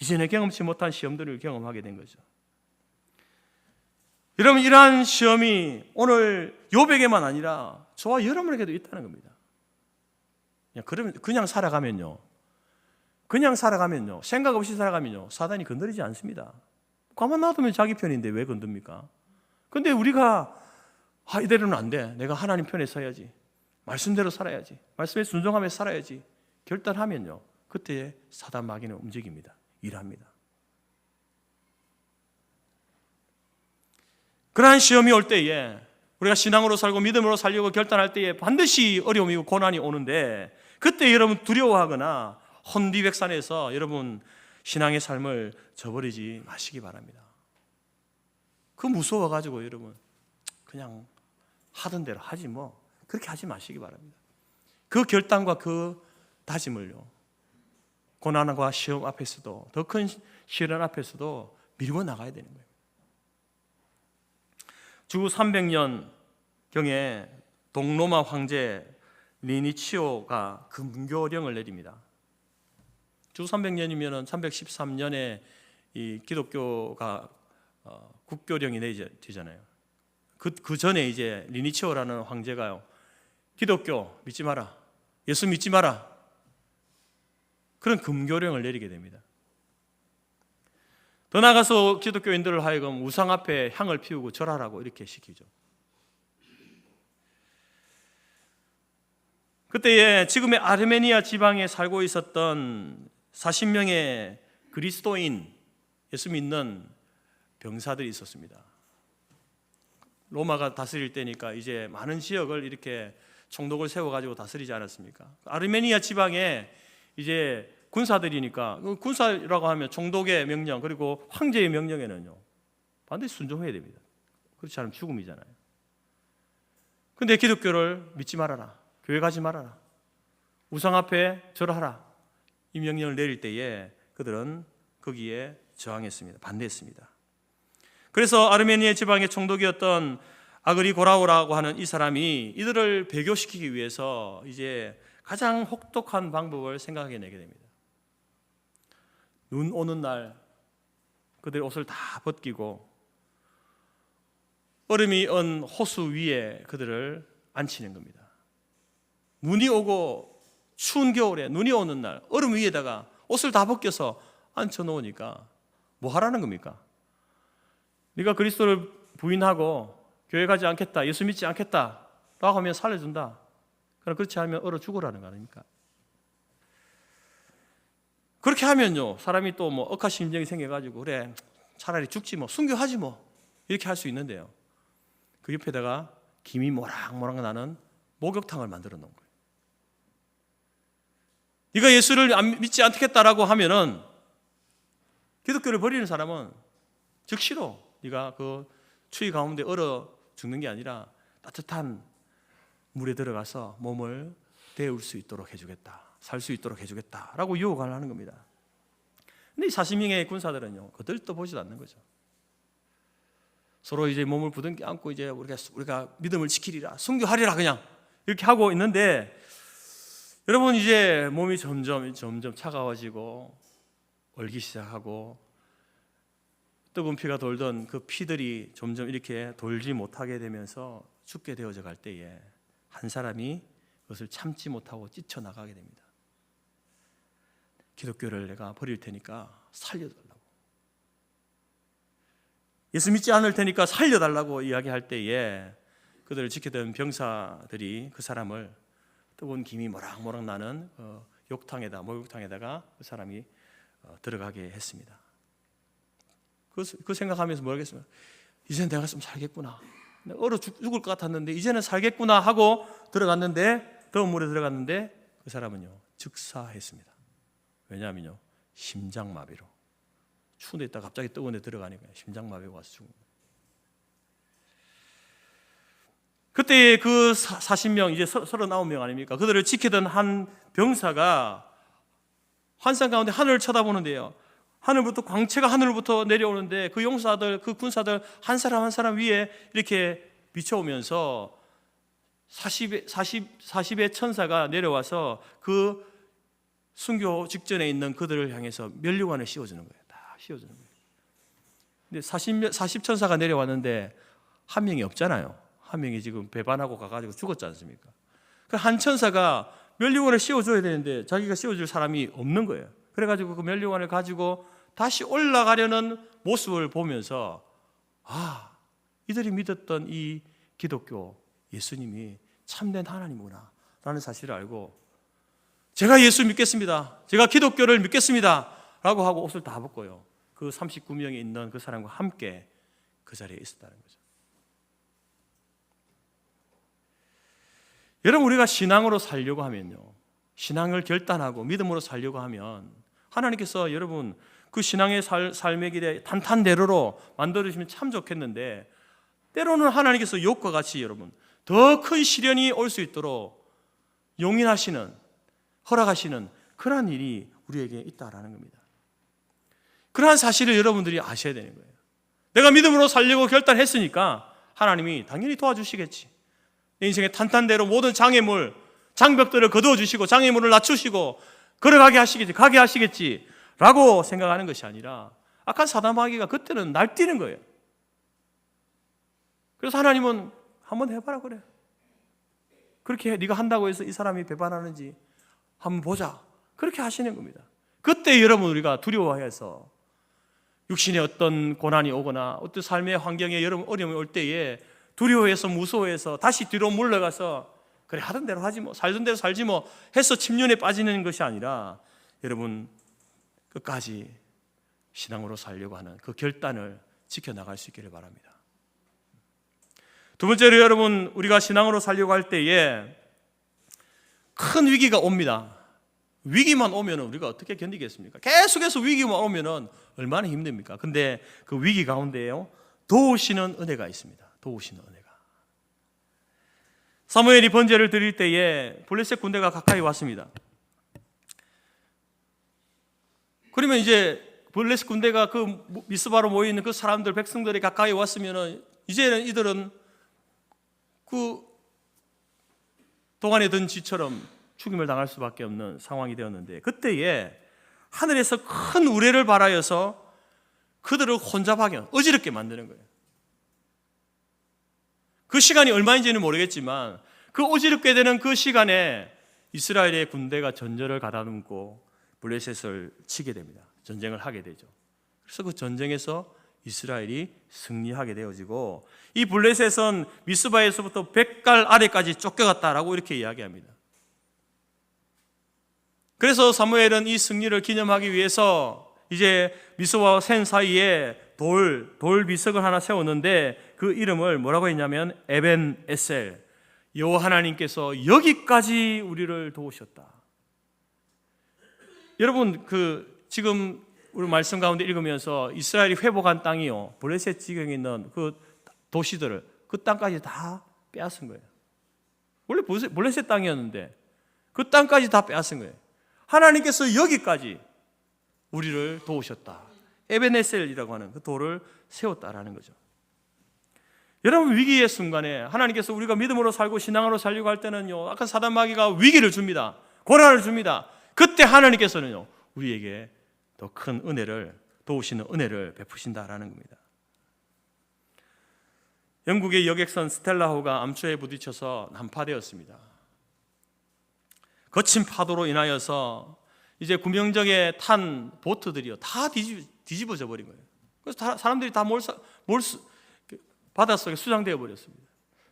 이전에 경험치 못한 시험들을 경험하게 된 거죠. 여러분, 이러한 시험이 오늘 욥에게만 아니라 저와 여러분에게도 있다는 겁니다. 그냥 살아가면요, 생각 없이 살아가면요, 사단이 건드리지 않습니다. 가만 놔두면 자기 편인데 왜 건듭니까? 근데 우리가 이대로는 안 돼, 내가 하나님 편에 서야지, 말씀대로 살아야지, 말씀에 순종하며 살아야지 결단하면요, 그때 사단 마귀는 움직입니다. 일합니다. 그러한 시험이 올 때에 우리가 신앙으로 살고 믿음으로 살려고 결단할 때에 반드시 어려움이고 고난이 오는데, 그때 여러분 두려워하거나 혼비백산해서 여러분 신앙의 삶을 저버리지 마시기 바랍니다. 그 무서워가지고 여러분 그냥 하던 대로 하지 뭐, 그렇게 하지 마시기 바랍니다. 그 결단과 그 다짐을요, 고난과 시험 앞에서도, 더 큰 시련 앞에서도 밀고 나가야 되는 거예요. 주후 300년경에 동로마 황제 리니치오가 금교령을 내립니다. 주후 300년이면 313년에 이 기독교가 국교령이 내리잖아요. 그 전에 이제 리니치오라는 황제가요, 기독교 믿지 마라, 예수 믿지 마라, 그런 금교령을 내리게 됩니다. 더 나아가서 기독교인들을 하여금 우상 앞에 향을 피우고 절하라고 이렇게 시키죠. 그때에 지금의 아르메니아 지방에 살고 있었던 40명의 그리스도인, 예수 믿는 병사들이 있었습니다. 로마가 다스릴 때니까 이제 많은 지역을 이렇게 총독을 세워가지고 다스리지 않았습니까? 아르메니아 지방에 이제 군사들이니까, 군사라고 하면 총독의 명령 그리고 황제의 명령에는요 반드시 순종해야 됩니다. 그렇지 않으면 죽음이잖아요. 근데 기독교를 믿지 말아라, 교회 가지 말아라, 우상 앞에 절하라, 이 명령을 내릴 때에 그들은 거기에 저항했습니다. 반대했습니다. 그래서 아르메니아 지방의 총독이었던 아그리고라오라고 하는 이 사람이 이들을 배교시키기 위해서 이제 가장 혹독한 방법을 생각해내게 됩니다. 눈 오는 날 그들의 옷을 다 벗기고 얼음이 은 호수 위에 그들을 앉히는 겁니다. 눈이 오고 추운 겨울에 눈이 오는 날 얼음 위에다가 옷을 다 벗겨서 앉혀놓으니까 뭐 하라는 겁니까? 네가 그리스도를 부인하고 교회 가지 않겠다, 예수 믿지 않겠다 라고 하면 살려준다, 그럼 그렇지 않으면 얼어 죽으라는 거 아닙니까? 그렇게 하면요 사람이 또 뭐 억하심정이 생겨가지고 그래 차라리 죽지 뭐, 순교하지 뭐, 이렇게 할 수 있는데요, 그 옆에다가 김이 모락모락 나는 목욕탕을 만들어 놓은 거예요. 네가 예수를 믿지 않겠다라고 하면은 기독교를 버리는 사람은 즉시로 네가 그 추위 가운데 얼어 죽는 게 아니라 따뜻한 물에 들어가서 몸을 데울 수 있도록 해주겠다, 살 수 있도록 해주겠다라고 유혹을 하는 겁니다. 근데 이 40명의 군사들은요 그들도 보지도 않는 거죠. 서로 이제 몸을 부둥켜 안고 이제 우리가 믿음을 지키리라, 순교하리라 그냥 이렇게 하고 있는데, 여러분 이제 몸이 점점 차가워지고 얼기 시작하고 뜨거운 피가 돌던 그 피들이 점점 이렇게 돌지 못하게 되면서 죽게 되어져 갈 때에 한 사람이 그것을 참지 못하고 뛰쳐나가게 됩니다. 기독교를 내가 버릴 테니까 살려달라고, 예수 믿지 않을 테니까 살려달라고 이야기할 때에 그들을 지키던 병사들이 그 사람을 뜨거운 김이 모락모락 나는 목욕탕에다가 그 사람이 들어가게 했습니다. 그 생각하면서 뭐라겠습니까? 이제는 내가 좀 살겠구나, 얼어 죽을 것 같았는데 이제는 살겠구나 하고 들어갔는데, 더운 물에 들어갔는데 그 사람은요 즉사했습니다. 왜냐하면요 심장마비로. 추운 데 있다가 갑자기 뜨거운 데 들어가니까 심장마비가 와서 죽은 거예요. 그때 그 40명, 이제 39명 아닙니까? 그들을 지키던 한 병사가 환상 가운데 하늘을 쳐다보는데요, 하늘부터 광채가 하늘부터 내려오는데 그 용사들, 그 군사들 한 사람 한 사람 위에 이렇게 비춰오면서 40의 천사가 내려와서 그 순교 직전에 있는 그들을 향해서 면류관을 씌워주는 거예요. 다 씌워주는 거예요. 근데 40천사가 내려왔는데 한 명이 없잖아요. 한 명이 지금 배반하고 가가지고 죽었지 않습니까? 그 한 천사가 면류관을 씌워줘야 되는데 자기가 씌워줄 사람이 없는 거예요. 그래가지고 그 면류관을 가지고 다시 올라가려는 모습을 보면서, 아, 이들이 믿었던 이 기독교 예수님이 참된 하나님이구나 라는 사실을 알고, 제가 예수 믿겠습니다, 제가 기독교를 믿겠습니다 라고 하고 옷을 다 벗고요, 그 39명이 있는 그 사람과 함께 그 자리에 있었다는 거죠. 여러분, 우리가 신앙으로 살려고 하면요, 신앙을 결단하고 믿음으로 살려고 하면 하나님께서 여러분 그 신앙의 삶의 길에 탄탄대로로 만들어주시면 참 좋겠는데, 때로는 하나님께서 욥과 같이 여러분 더 큰 시련이 올 수 있도록 용인하시는, 허락하시는 그러한 일이 우리에게 있다라는 겁니다. 그러한 사실을 여러분들이 아셔야 되는 거예요. 내가 믿음으로 살려고 결단했으니까 하나님이 당연히 도와주시겠지. 내 인생의 탄탄대로 모든 장애물, 장벽들을 거두어 주시고 장애물을 낮추시고 걸어가게 하시겠지, 가게 하시겠지 라고 생각하는 것이 아니라 악한 사단마귀가 그때는 날뛰는 거예요. 그래서 하나님은 한번 해봐라 그래. 그렇게 해. 네가 한다고 해서 이 사람이 배반하는지 한번 보자. 그렇게 하시는 겁니다. 그때 여러분 우리가 두려워해서 육신의 어떤 고난이 오거나 어떤 삶의 환경에 여러분 어려움이 올 때에 두려워해서 무서워해서 다시 뒤로 물러가서 그래 하던 대로 하지 뭐, 살던 대로 살지 뭐 해서 침륜에 빠지는 것이 아니라 여러분 끝까지 신앙으로 살려고 하는 그 결단을 지켜나갈 수 있기를 바랍니다. 두 번째로 여러분, 우리가 신앙으로 살려고 할 때에 큰 위기가 옵니다. 위기만 오면 우리가 어떻게 견디겠습니까? 계속해서 위기만 오면 얼마나 힘듭니까? 근데 그 위기 가운데에요, 도우시는 은혜가 있습니다. 도우시는 은혜가. 사무엘이 번제를 드릴 때에 블레셋 군대가 가까이 왔습니다. 그러면 이제 블레셋 군대가 그 미스바로 모여있는 그 사람들, 백성들이 가까이 왔으면 이제는 이들은 그 동안에 든 쥐처럼 죽임을 당할 수밖에 없는 상황이 되었는데, 그때에 하늘에서 큰 우레를 발하여서 그들을 혼잡하게, 어지럽게 만드는 거예요. 그 시간이 얼마인지는 모르겠지만 그 어지럽게 되는 그 시간에 이스라엘의 군대가 전절을 가다듬고 블레셋을 치게 됩니다. 전쟁을 하게 되죠. 그래서 그 전쟁에서 이스라엘이 승리하게 되어지고, 이 블레셋은 미스바에서부터 100갈 아래까지 쫓겨갔다라고 이렇게 이야기합니다. 그래서 사무엘은 이 승리를 기념하기 위해서 이제 미스바와 센 사이에 돌 비석을 하나 세웠는데 그 이름을 뭐라고 했냐면 에벤 에셀, 여호와 하나님께서 여기까지 우리를 도우셨다. 여러분, 그 지금 우리 말씀 가운데 읽으면서 이스라엘이 회복한 땅이요, 블레셋 지경에 있는 그 도시들을, 그 땅까지 다 빼앗은 거예요. 원래 블레셋 땅이었는데 그 땅까지 다 빼앗은 거예요. 하나님께서 여기까지 우리를 도우셨다. 에벤에셀이라고 하는 그 돌을 세웠다라는 거죠. 여러분, 위기의 순간에 하나님께서 우리가 믿음으로 살고 신앙으로 살려고 할 때는요, 아까 사단마귀가 위기를 줍니다. 고난을 줍니다. 그때 하나님께서는요, 우리에게 더 큰 은혜를, 도우시는 은혜를 베푸신다라는 겁니다. 영국의 여객선 스텔라호가 암초에 부딪혀서 난파되었습니다. 거친 파도로 인하여서 이제 구명정에 탄 보트들이요, 다 뒤집어져 버린 거예요. 그래서 사람들이 다 바닷속에 수장되어 버렸습니다.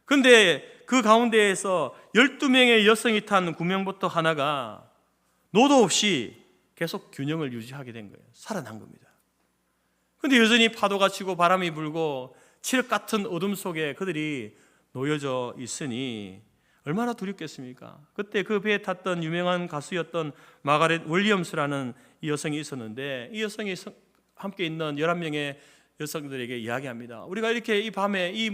그런데 그 가운데에서 12명의 여성이 탄 구명보트 하나가 노도 없이 계속 균형을 유지하게 된 거예요. 살아난 겁니다. 그런데 여전히 파도가 치고 바람이 불고 칠흑 같은 어둠 속에 그들이 놓여져 있으니 얼마나 두렵겠습니까? 그때 그 배에 탔던 유명한 가수였던 마가렛 윌리엄스라는 이 여성이 있었는데, 이 여성이 함께 있는 11명의 여성들에게 이야기합니다. 우리가 이렇게 이 밤에 이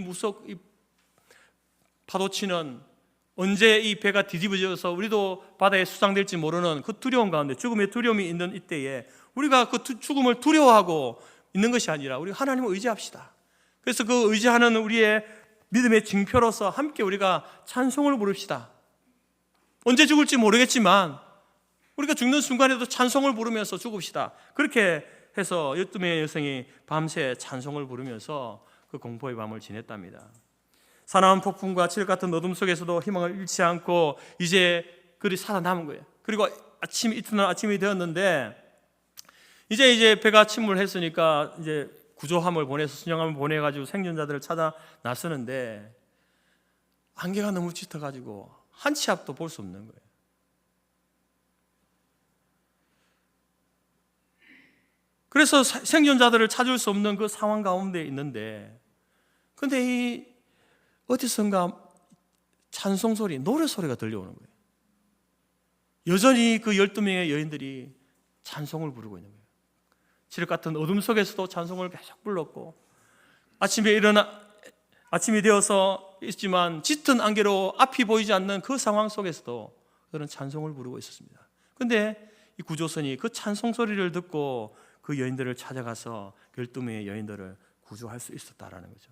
파도치는, 언제 이 배가 뒤집어져서 우리도 바다에 수상될지 모르는 그 두려움 가운데, 죽음의 두려움이 있는 이때에 우리가 그 죽음을 두려워하고 있는 것이 아니라 우리 하나님을 의지합시다. 그래서 그 의지하는 우리의 믿음의 징표로서 함께 우리가 찬송을 부릅시다. 언제 죽을지 모르겠지만 우리가 죽는 순간에도 찬송을 부르면서 죽읍시다. 그렇게 해서 12명의 여성이 밤새 찬송을 부르면서 그 공포의 밤을 지냈답니다. 사나운 폭풍과 칠 같은 어둠 속에서도 희망을 잃지 않고 이제 그들이 살아남은 거예요. 그리고 이튿날 아침이 되었는데, 이제 배가 침몰했으니까 이제 구조함을 보내서, 순양함을 보내가지고 생존자들을 찾아 나서는데, 안개가 너무 짙어가지고 한 치 앞도 볼 수 없는 거예요. 그래서 생존자들을 찾을 수 없는 그 상황 가운데 있는데, 근데 이 어디선가 찬송 소리, 노래 소리가 들려오는 거예요. 여전히 그 12명의 여인들이 찬송을 부르고 있는 거예요. 칠흑 같은 어둠 속에서도 찬송을 계속 불렀고, 아침이 되어서 있지만 짙은 안개로 앞이 보이지 않는 그 상황 속에서도 그들은 찬송을 부르고 있었습니다. 그런데 이 구조선이 그 찬송 소리를 듣고 그 여인들을 찾아가서 12명의 여인들을 구조할 수 있었다라는 거죠.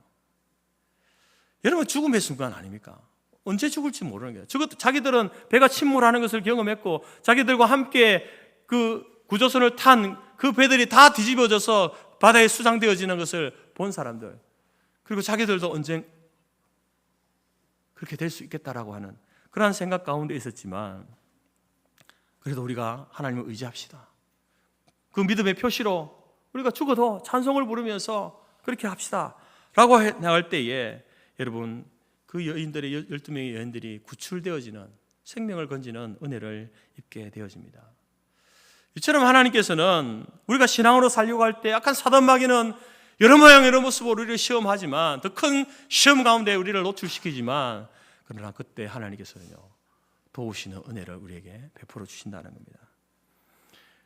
여러분, 죽음의 순간 아닙니까? 언제 죽을지 모르는 거예요. 자기들은 배가 침몰하는 것을 경험했고, 자기들과 함께 그 구조선을 탄 그 배들이 다 뒤집어져서 바다에 수상되어지는 것을 본 사람들, 그리고 자기들도 언제 그렇게 될 수 있겠다라고 하는 그러한 생각 가운데 있었지만, 그래도 우리가 하나님을 의지합시다. 그 믿음의 표시로 우리가 죽어도 찬송을 부르면서 그렇게 합시다 라고 나갈 때에, 여러분, 그 여인들의 12명의 여인들이 구출되어지는, 생명을 건지는 은혜를 입게 되어집니다. 이처럼 하나님께서는 우리가 신앙으로 살려고 할 때 약간 사단 마귀는 여러 모양 여러 모습으로 우리를 시험하지만, 더 큰 시험 가운데 우리를 노출시키지만, 그러나 그때 하나님께서는요, 도우시는 은혜를 우리에게 베풀어 주신다는 겁니다.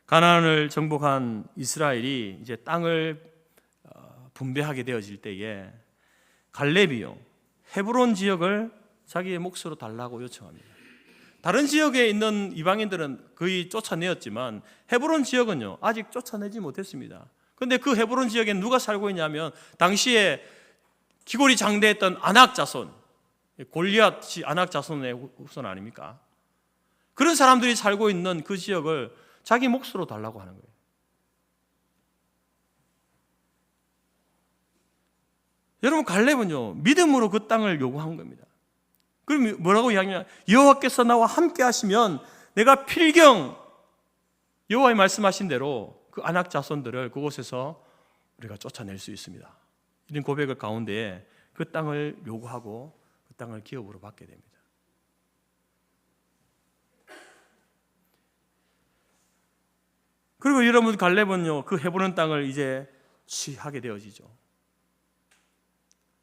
가나안을 정복한 이스라엘이 이제 땅을 분배하게 되어질 때에 갈렙이요, 헤브론 지역을 자기의 몫으로 달라고 요청합니다. 다른 지역에 있는 이방인들은 거의 쫓아내었지만 헤브론 지역은요, 아직 쫓아내지 못했습니다. 그런데 그 헤브론 지역에 누가 살고 있냐면, 당시에 기골이 장대했던 아낙 자손, 골리앗이 아낙 자손의 후손 아닙니까? 그런 사람들이 살고 있는 그 지역을 자기 몫으로 달라고 하는 거예요. 여러분, 갈렙은요, 믿음으로 그 땅을 요구한 겁니다. 그럼 뭐라고 이야기하냐? 여호와께서 나와 함께 하시면 내가 필경 여호와의 말씀하신 대로 그 아낙 자손들을 그곳에서 우리가 쫓아낼 수 있습니다. 이런 고백을 가운데 그 땅을 요구하고 그 땅을 기업으로 받게 됩니다. 그리고 여러분, 갈렙은요, 그 헤브론 땅을 이제 취하게 되어지죠.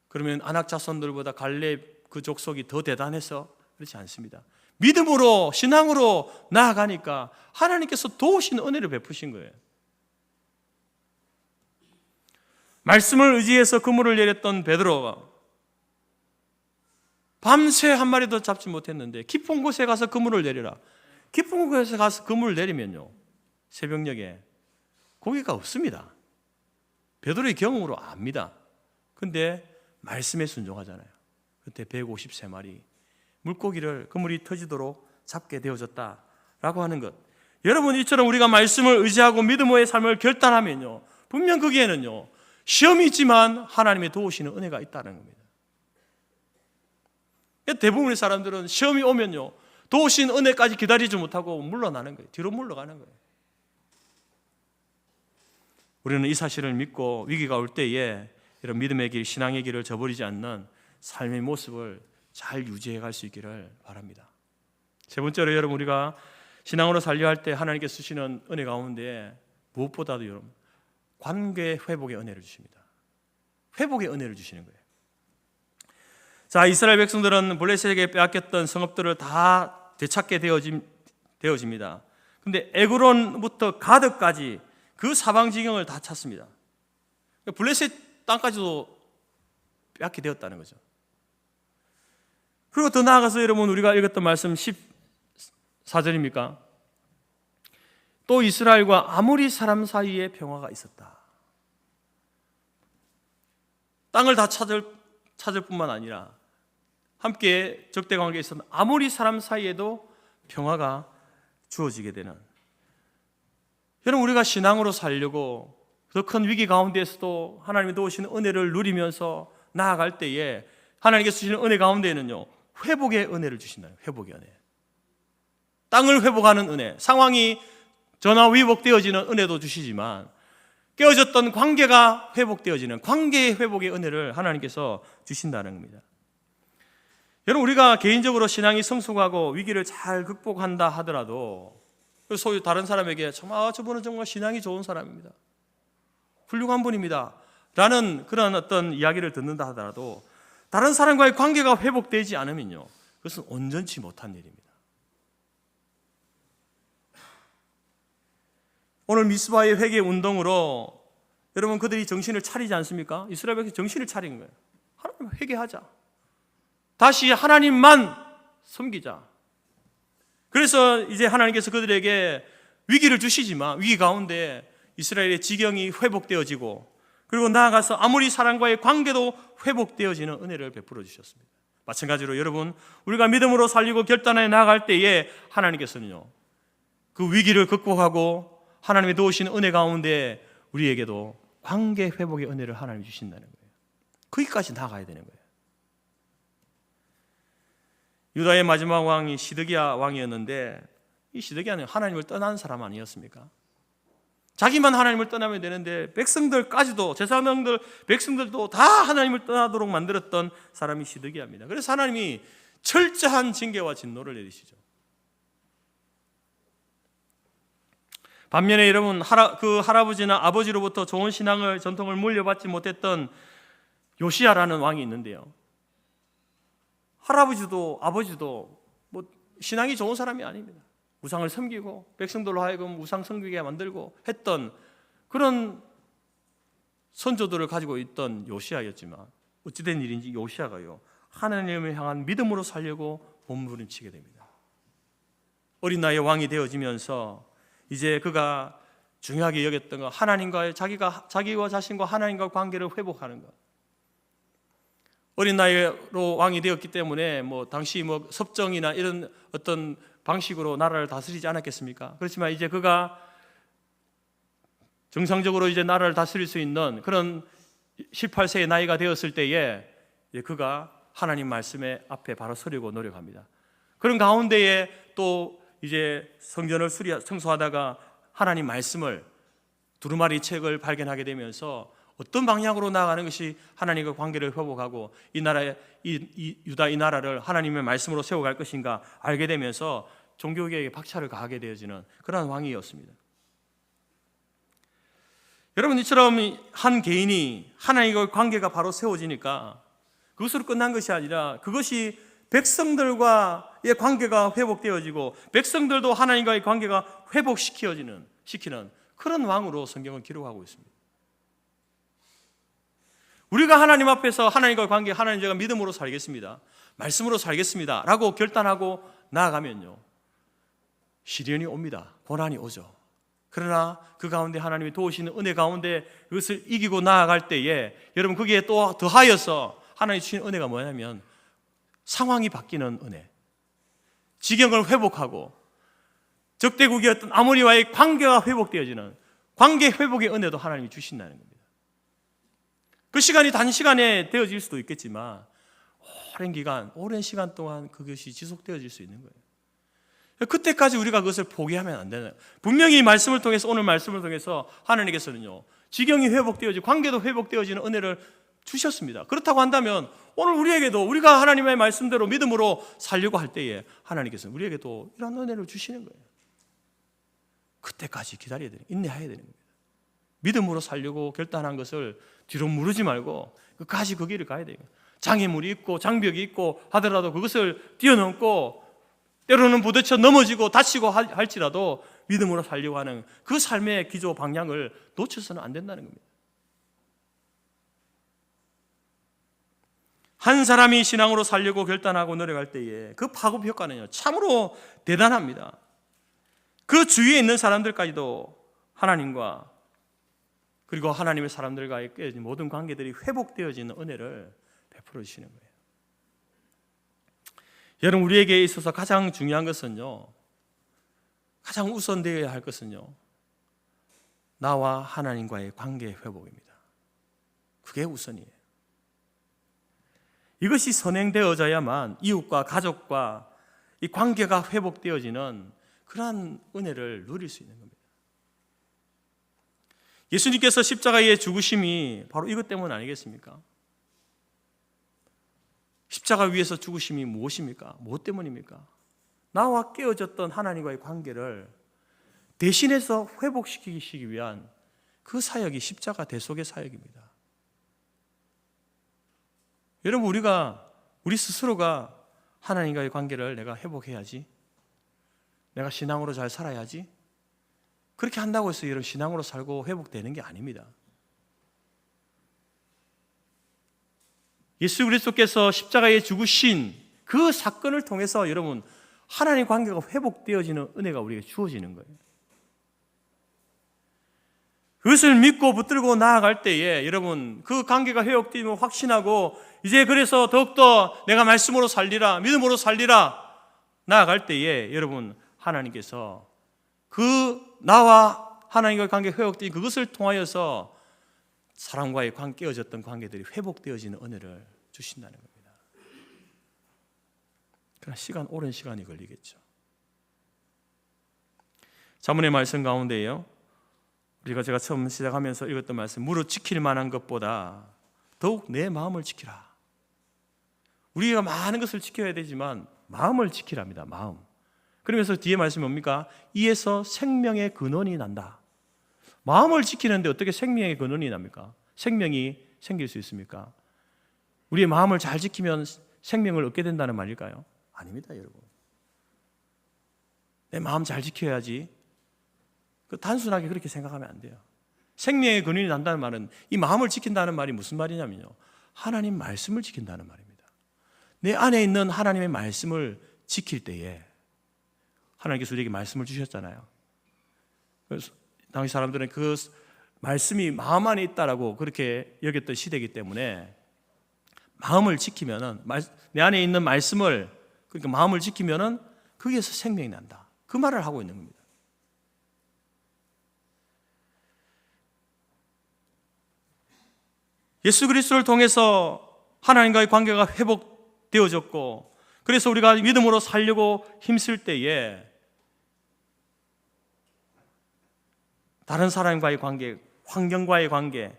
그러면 아낙 자손들보다 갈렙 그 족속이 더 대단해서 그렇지 않습니다. 믿음으로, 신앙으로 나아가니까 하나님께서 도우시는 은혜를 베푸신 거예요. 말씀을 의지해서 그물을 내렸던 베드로가 밤새 한 마리도 잡지 못했는데, 깊은 곳에 가서 그물을 내려라. 깊은 곳에 가서 그물을 내리면요, 새벽녘에 고기가 없습니다. 베드로의 경험으로 압니다. 근데 말씀에 순종하잖아요. 그때 153마리 물고기를 그물이 터지도록 잡게 되어졌다라고 하는 것. 여러분, 이처럼 우리가 말씀을 의지하고 믿음의 삶을 결단하면요, 분명 거기에는요, 시험이 있지만 하나님의 도우시는 은혜가 있다는 겁니다. 대부분의 사람들은 시험이 오면요, 도우신 은혜까지 기다리지 못하고 물러나는 거예요. 뒤로 물러가는 거예요. 우리는 이 사실을 믿고 위기가 올 때에 이런 믿음의 길, 신앙의 길을 저버리지 않는 삶의 모습을 잘 유지해 갈 수 있기를 바랍니다. 세 번째로, 여러분, 우리가 신앙으로 살려 할 때 하나님께서 주시는 은혜 가운데 무엇보다도 여러분, 관계 회복의 은혜를 주십니다. 회복의 은혜를 주시는 거예요. 자, 이스라엘 백성들은 블레셋에게 빼앗겼던 성읍들을 다 되찾게 되어집니다. 근데 에그론부터 가드까지 그 사방 지경을 다 찾습니다. 블레셋 땅까지도 빼앗게 되었다는 거죠. 그리고 더 나아가서 여러분, 우리가 읽었던 말씀 14절입니까? 또 이스라엘과 아모리 사람 사이에 평화가 있었다. 땅을 다 찾을 뿐만 아니라 함께 적대 관계에 있었던 아모리 사람 사이에도 평화가 주어지게 되는, 여러분, 우리가 신앙으로 살려고 더 큰 위기 가운데에서도 하나님이 도우시는 은혜를 누리면서 나아갈 때에 하나님께서 주시는 은혜 가운데에는요, 회복의 은혜를 주신다는 거예요. 회복의 은혜. 땅을 회복하는 은혜, 상황이 전화위복되어지는 은혜도 주시지만 깨어졌던 관계가 회복되어지는 관계의 회복의 은혜를 하나님께서 주신다는 겁니다. 여러분, 우리가 개인적으로 신앙이 성숙하고 위기를 잘 극복한다 하더라도 소위 다른 사람에게 정말 저분은 정말 신앙이 좋은 사람입니다, 훌륭한 분입니다 라는 그런 어떤 이야기를 듣는다 하더라도 다른 사람과의 관계가 회복되지 않으면요, 그것은 온전치 못한 일입니다. 오늘 미스바의 회개 운동으로 여러분, 그들이 정신을 차리지 않습니까? 이스라엘 백성이 정신을 차린 거예요. 하나님 회개하자, 다시 하나님만 섬기자. 그래서 이제 하나님께서 그들에게 위기를 주시지만 위기 가운데 이스라엘의 지경이 회복되어지고, 그리고 나아가서 아무리 사람과의 관계도 회복되어지는 은혜를 베풀어 주셨습니다. 마찬가지로 여러분, 우리가 믿음으로 살리고 결단해 나아갈 때에 하나님께서는요, 그 위기를 극복하고 하나님이 도우시는 은혜 가운데 우리에게도 관계 회복의 은혜를 하나님이 주신다는 거예요. 거기까지 나아가야 되는 거예요. 유다의 마지막 왕이 시드기야 왕이었는데, 이 시드기야는 하나님을 떠난 사람 아니었습니까? 자기만 하나님을 떠나면 되는데 백성들까지도, 제사장들, 백성들도 다 하나님을 떠나도록 만들었던 사람이 시드기야입니다. 그래서 하나님이 철저한 징계와 진노를 내리시죠. 반면에 여러분, 그 할아버지나 아버지로부터 좋은 신앙을, 전통을 물려받지 못했던 요시야라는 왕이 있는데요, 할아버지도 아버지도 뭐 신앙이 좋은 사람이 아닙니다. 우상을 섬기고 백성들로 하여금 우상 섬기게 만들고 했던 그런 선조들을 가지고 있던 요시야였지만, 어찌된 일인지 요시야가요, 하나님을 향한 믿음으로 살려고 몸부림치게 됩니다. 어린 나이에 왕이 되어지면서 이제 그가 중요하게 여겼던 거, 하나님과의 자기와 자신과 하나님과 관계를 회복하는 것. 어린 나이로 왕이 되었기 때문에 당시 섭정이나 이런 어떤 방식으로 나라를 다스리지 않았겠습니까? 그렇지만 이제 그가 정상적으로 이제 나라를 다스릴 수 있는 그런 18세의 나이가 되었을 때에 그가 하나님 말씀에 앞에 바로 서려고 노력합니다. 그런 가운데에 또 이제 성전을 청소하다가 하나님 말씀을, 두루마리 책을 발견하게 되면서 어떤 방향으로 나아가는 것이 하나님과 관계를 회복하고 유다 이 나라를 하나님의 말씀으로 세워갈 것인가 알게 되면서 종교개혁에 박차를 가하게 되어지는 그런 왕이었습니다. 여러분, 이처럼 한 개인이 하나님과 관계가 바로 세워지니까 그것으로 끝난 것이 아니라 그것이 백성들과의 관계가 회복되어지고 백성들도 하나님과의 관계가 회복시키는 그런 왕으로 성경을 기록하고 있습니다. 우리가 하나님 앞에서 하나님과 관계, 하나님 제가 믿음으로 살겠습니다, 말씀으로 살겠습니다 라고 결단하고 나아가면요, 시련이 옵니다. 고난이 오죠. 그러나 그 가운데 하나님이 도우시는 은혜 가운데 그것을 이기고 나아갈 때에 여러분, 거기에 또 더하여서 하나님이 주신 은혜가 뭐냐면 상황이 바뀌는 은혜, 지경을 회복하고 적대국이었던 아모리와의 관계가 회복되어지는 관계 회복의 은혜도 하나님이 주신다는 겁니다. 그 시간이 단시간에 되어질 수도 있겠지만 오랜 시간 동안 그것이 지속되어질 수 있는 거예요. 그때까지 우리가 그것을 포기하면 안 되는, 분명히 말씀을 통해서, 오늘 말씀을 통해서 하나님께서는요, 지경이 회복되어지고 관계도 회복되어지는 은혜를 주셨습니다. 그렇다고 한다면 오늘 우리에게도, 우리가 하나님의 말씀대로 믿음으로 살려고 할 때에 하나님께서는 우리에게도 이런 은혜를 주시는 거예요. 그때까지 기다려야 되는, 인내해야 되는 겁니다. 믿음으로 살려고 결단한 것을 뒤로 무르지 말고 끝까지 그 길을 가야 돼요. 장애물이 있고 장벽이 있고 하더라도 그것을 뛰어넘고 때로는 부딪혀 넘어지고 다치고 할지라도 믿음으로 살려고 하는 그 삶의 기조 방향을 놓쳐서는 안 된다는 겁니다. 한 사람이 신앙으로 살려고 결단하고 노력할 때에 그 파급 효과는요 참으로 대단합니다. 그 주위에 있는 사람들까지도 하나님과 그리고 하나님의 사람들과의 깨어진 모든 관계들이 회복되어지는 은혜를 베풀어 주시는 거예요. 여러분, 우리에게 있어서 가장 중요한 것은요, 가장 우선되어야 할 것은요, 나와 하나님과의 관계 회복입니다. 그게 우선이에요. 이것이 선행되어져야만 이웃과 가족과 이 관계가 회복되어지는 그러한 은혜를 누릴 수 있는 겁니다. 예수님께서 십자가의 죽으심이 바로 이것 때문 아니겠습니까? 십자가 위에서 죽으심이 무엇입니까? 무엇 때문입니까? 나와 깨어졌던 하나님과의 관계를 대신해서 회복시키기 위한 그 사역이 십자가 대속의 사역입니다. 여러분, 우리 스스로가 하나님과의 관계를 내가 회복해야지, 내가 신앙으로 잘 살아야지, 그렇게 한다고 해서 여러분 신앙으로 살고 회복되는 게 아닙니다. 예수 그리스도께서 십자가에 죽으신 그 사건을 통해서 여러분 하나님 관계가 회복되어지는 은혜가 우리에게 주어지는 거예요. 그것을 믿고 붙들고 나아갈 때에 여러분 그 관계가 회복되면 확신하고 이제 그래서 더욱더 내가 말씀으로 살리라, 믿음으로 살리라 나아갈 때에 여러분 하나님께서 그 나와 하나님과의 관계 회복되는 그것을 통하여서 사람과의 깨어졌던 관계들이 회복되어지는 은혜를 주신다는 겁니다. 그러나 오랜 시간이 걸리겠죠. 자문의 말씀 가운데에요, 제가 처음 시작하면서 읽었던 말씀, 무릇 지킬 만한 것보다 더욱 내 마음을 지키라. 우리가 많은 것을 지켜야 되지만 마음을 지키랍니다. 마음. 그러면서 뒤에 말씀이 뭡니까? 이에서 생명의 근원이 난다. 마음을 지키는데 어떻게 생명의 근원이 납니까? 생명이 생길 수 있습니까? 우리의 마음을 잘 지키면 생명을 얻게 된다는 말일까요? 아닙니다, 여러분. 내 마음 잘 지켜야지. 단순하게 그렇게 생각하면 안 돼요. 생명의 근원이 난다는 말은 이 마음을 지킨다는 말이 무슨 말이냐면요, 하나님 말씀을 지킨다는 말입니다. 내 안에 있는 하나님의 말씀을 지킬 때에 하나님께서 우리에게 말씀을 주셨잖아요. 그래서 당시 사람들은 그 말씀이 마음 안에 있다라고 그렇게 여겼던 시대이기 때문에 마음을 지키면은 내 안에 있는 말씀을 그러니까 마음을 지키면은 거기에서 생명이 난다. 그 말을 하고 있는 겁니다. 예수 그리스도를 통해서 하나님과의 관계가 회복되어졌고 그래서 우리가 믿음으로 살려고 힘쓸 때에 다른 사람과의 관계, 환경과의 관계,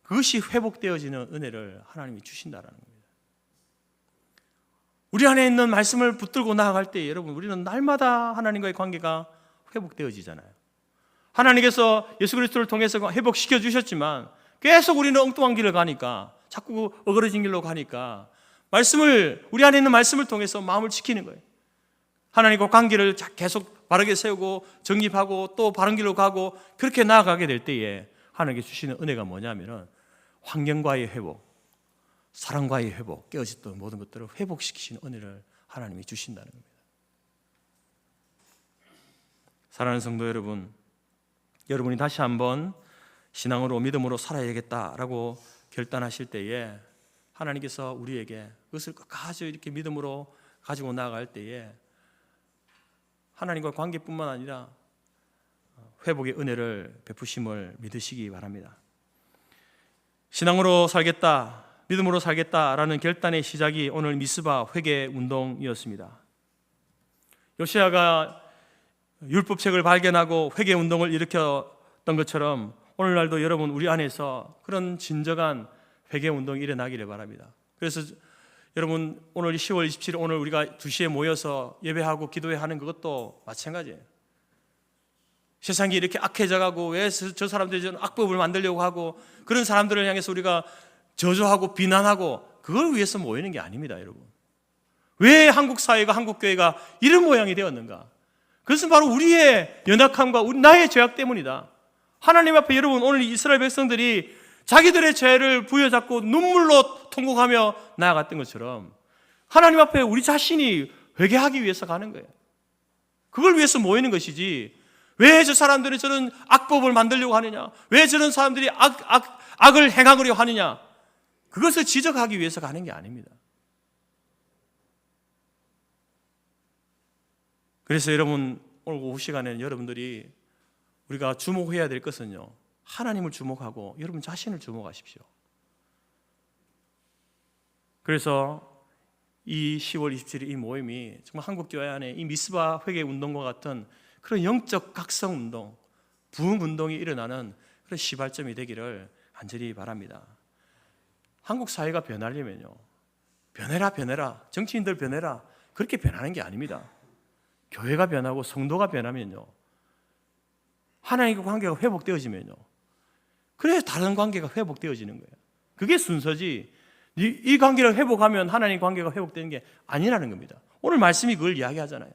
그것이 회복되어지는 은혜를 하나님이 주신다는 겁니다. 우리 안에 있는 말씀을 붙들고 나아갈 때 여러분 우리는 날마다 하나님과의 관계가 회복되어지잖아요. 하나님께서 예수 그리스도를 통해서 회복시켜 주셨지만 계속 우리는 엉뚱한 길을 가니까, 자꾸 어그러진 길로 가니까 우리 안에 있는 말씀을 통해서 마음을 지키는 거예요. 하나님과 관계를 계속 바르게 세우고 정립하고 또 바른 길로 가고 그렇게 나아가게 될 때에 하나님께 주시는 은혜가 뭐냐면은 환경과의 회복, 사랑과의 회복, 깨어졌던 모든 것들을 회복시키시는 은혜를 하나님이 주신다는 겁니다. 사랑하는 성도 여러분, 여러분이 다시 한번 신앙으로 믿음으로 살아야겠다라고 결단하실 때에 하나님께서 우리에게 그것을 끝까지 이렇게 믿음으로 가지고 나아갈 때에 하나님과 관계뿐만 아니라 회복의 은혜를 베푸심을 믿으시기 바랍니다. 신앙으로 살겠다, 믿음으로 살겠다라는 결단의 시작이 오늘 미스바 회개 운동이었습니다. 요시야가 율법책을 발견하고 회개 운동을 일으켰던 것처럼 오늘날도 여러분 우리 안에서 그런 진정한 회개 운동이 일어나기를 바랍니다. 그래서 여러분 오늘 10월 27일 오늘 우리가 2시에 모여서 예배하고 기도하는 그것도 마찬가지예요. 세상이 이렇게 악해져가고 왜 저 사람들이 저런 악법을 만들려고 하고 그런 사람들을 향해서 우리가 저주하고 비난하고 그걸 위해서 모이는 게 아닙니다, 여러분. 왜 한국 사회가, 한국 교회가 이런 모양이 되었는가? 그것은 바로 우리의 연약함과 나의 죄악 때문이다. 하나님 앞에 여러분, 오늘 이스라엘 백성들이 자기들의 죄를 부여잡고 눈물로 통곡하며 나아갔던 것처럼 하나님 앞에 우리 자신이 회개하기 위해서 가는 거예요. 그걸 위해서 모이는 것이지, 왜 저 사람들이 저런 악법을 만들려고 하느냐, 왜 저런 사람들이 악을 행하려고 하느냐, 그것을 지적하기 위해서 가는 게 아닙니다. 그래서 여러분, 오늘 오후 시간에는 여러분들이 우리가 주목해야 될 것은요, 하나님을 주목하고 여러분 자신을 주목하십시오. 그래서 이 10월 27일 이 모임이 정말 한국교회 안에 이 미스바 회개 운동과 같은 그런 영적 각성 운동, 부흥 운동이 일어나는 그런 시발점이 되기를 간절히 바랍니다. 한국 사회가 변하려면요, 변해라, 정치인들 변해라, 그렇게 변하는 게 아닙니다. 교회가 변하고 성도가 변하면요, 하나님과 관계가 회복되어지면요, 그래서 다른 관계가 회복되어지는 거예요. 그게 순서지, 이 관계를 회복하면 하나님 관계가 회복되는 게 아니라는 겁니다. 오늘 말씀이 그걸 이야기하잖아요.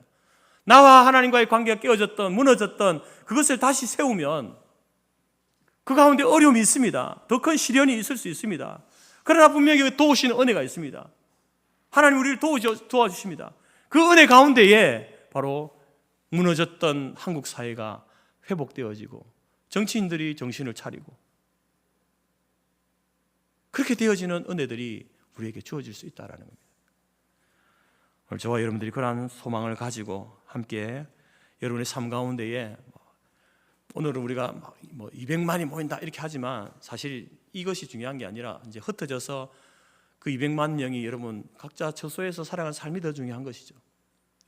나와 하나님과의 관계가 깨어졌던, 무너졌던 그것을 다시 세우면 그 가운데 어려움이 있습니다. 더 큰 시련이 있을 수 있습니다. 그러나 분명히 도우시는 은혜가 있습니다. 하나님 우리를 도와주십니다. 그 은혜 가운데에 바로 무너졌던 한국 사회가 회복되어지고 정치인들이 정신을 차리고 그렇게 되어지는 은혜들이 우리에게 주어질 수 있다는 겁니다. 오늘 저와 여러분들이 그러한 소망을 가지고 함께 여러분의 삶 가운데에, 오늘은 우리가 200만이 모인다 이렇게 하지만 사실 이것이 중요한 게 아니라 이제 흩어져서 그 200만 명이 여러분 각자 처소에서 살아가는 삶이 더 중요한 것이죠.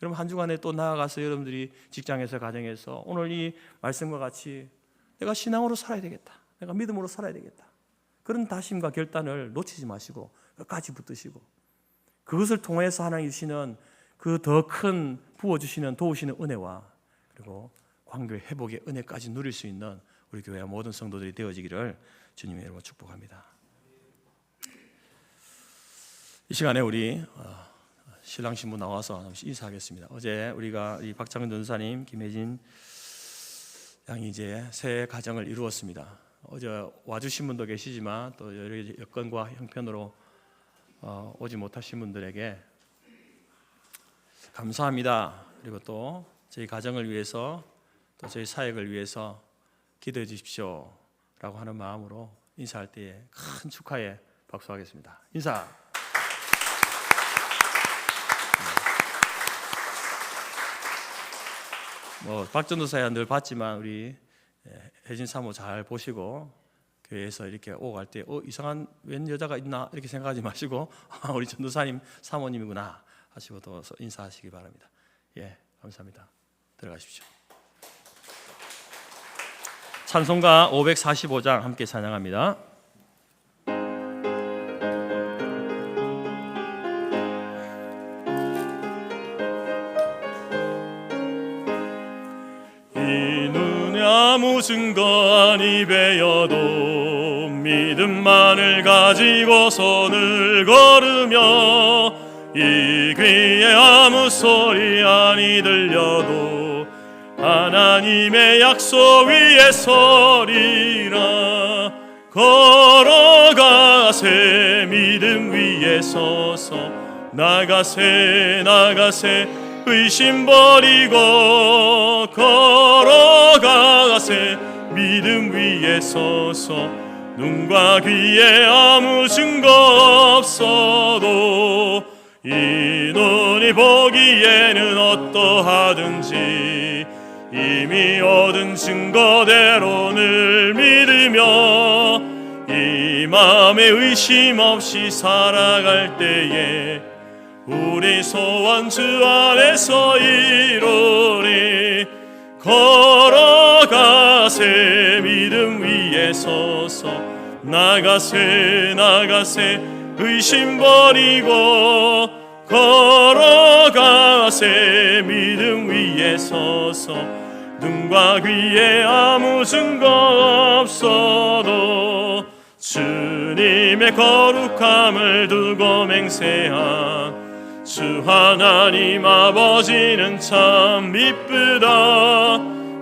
여러분 한 주간에 또 나아가서 여러분들이 직장에서, 가정에서 오늘 이 말씀과 같이 내가 신앙으로 살아야 되겠다, 내가 믿음으로 살아야 되겠다, 그런 다짐과 결단을 놓치지 마시고 끝까지 붙드시고 그것을 통해서 하나님 주시는 그 더 큰 부어주시는, 도우시는 은혜와 그리고 관계 회복의 은혜까지 누릴 수 있는 우리 교회 모든 성도들이 되어지기를 주님의 이름으로 축복합니다. 이 시간에 우리 신랑 신부 나와서 인사하겠습니다. 어제 우리가 이 박창근 전사님, 김혜진 양이 이제 새 가정을 이루었습니다. 어제 와주신 분도 계시지만 또 여러 여건과 형편으로 오지 못하신 분들에게 감사합니다. 그리고 또 저희 가정을 위해서, 또 저희 사역을 위해서 기도해 주십시오 라고 하는 마음으로 인사할 때에 큰 축하에 박수하겠습니다. 인사. 박 전도사야 늘 봤지만 우리 혜진 사모 잘 보시고 교회에서 이렇게 오고 갈 때 이상한 웬 여자가 있나 이렇게 생각하지 마시고 우리 전도사님 사모님이구나 하시고 또 인사하시기 바랍니다. 예, 감사합니다. 들어가십시오. 찬송가 545장 함께 찬양합니다. 이 눈에 아무 증거 아니 배여도 믿음만을 가지고 손을 걸으며 이 귀에 아무 소리 아니 들려도 하나님의 약속 위에 서리라. 걸어가세 믿음 위에 서서 나가세 의심 버리고 걸어가세 믿음 위에 서서 눈과 귀에 아무 증거 없어도 이 눈이 보기에는 어떠하든지 이미 얻은 증거대로 늘 믿으며 이 마음에 의심 없이 살아갈 때에 우리 소원 주 안에서 이루리. 걸어가세 믿음 위에 서서 나가세 의심 버리고 걸어가세 믿음 위에 서서 눈과 귀에 아무 증거 없어도 주님의 거룩함을 두고 맹세한 주 하나님 아버지는 참 이쁘다.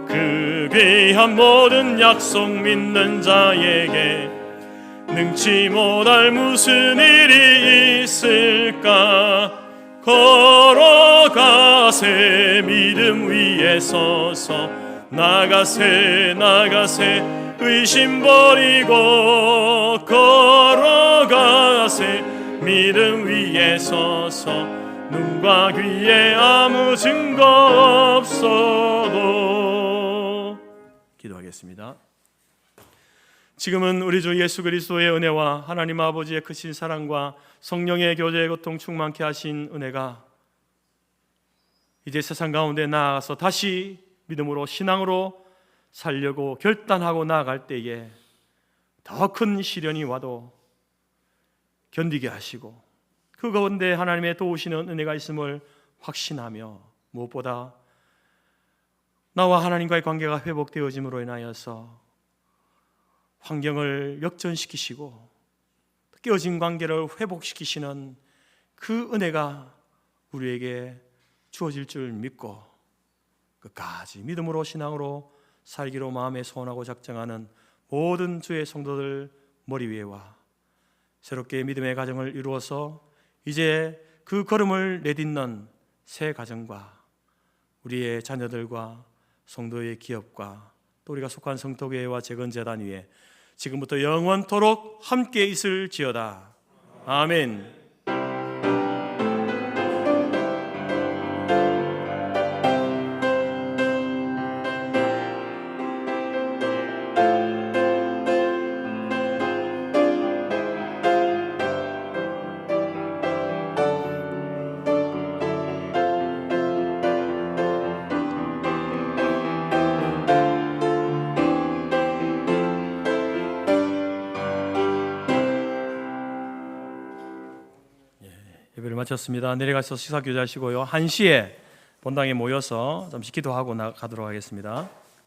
그 귀한 모든 약속 믿는 자에게 능치 못할 무슨 일이 있을까. 걸어가세 믿음 위에 서서 나가세 나가세 의심 버리고 걸어가세 믿음 위에 서서 눈과 귀에 아무 증거 없어도. 기도하겠습니다. 지금은 우리 주 예수 그리스도의 은혜와 하나님 아버지의 크신 사랑과 성령의 교제의 고통 충만케 하신 은혜가 이제 세상 가운데 나아가서 다시 믿음으로 신앙으로 살려고 결단하고 나아갈 때에 더 큰 시련이 와도 견디게 하시고 그 가운데 하나님의 도우시는 은혜가 있음을 확신하며 무엇보다 나와 하나님과의 관계가 회복되어짐으로 인하여서 환경을 역전시키시고 깨어진 관계를 회복시키시는 그 은혜가 우리에게 주어질 줄 믿고 끝까지 믿음으로 신앙으로 살기로 마음에 소원하고 작정하는 모든 주의 성도들 머리 위에와 새롭게 믿음의 가정을 이루어서 이제 그 걸음을 내딛는 새 가정과 우리의 자녀들과 성도의 기업과 또 우리가 속한 성도교회와 재건재단 위에 지금부터 영원토록 함께 있을지어다. 아멘. 예배를 마쳤습니다. 내려가서 식사 교제하시고요. 1시에 본당에 모여서 잠시 기도하고 가도록 하겠습니다.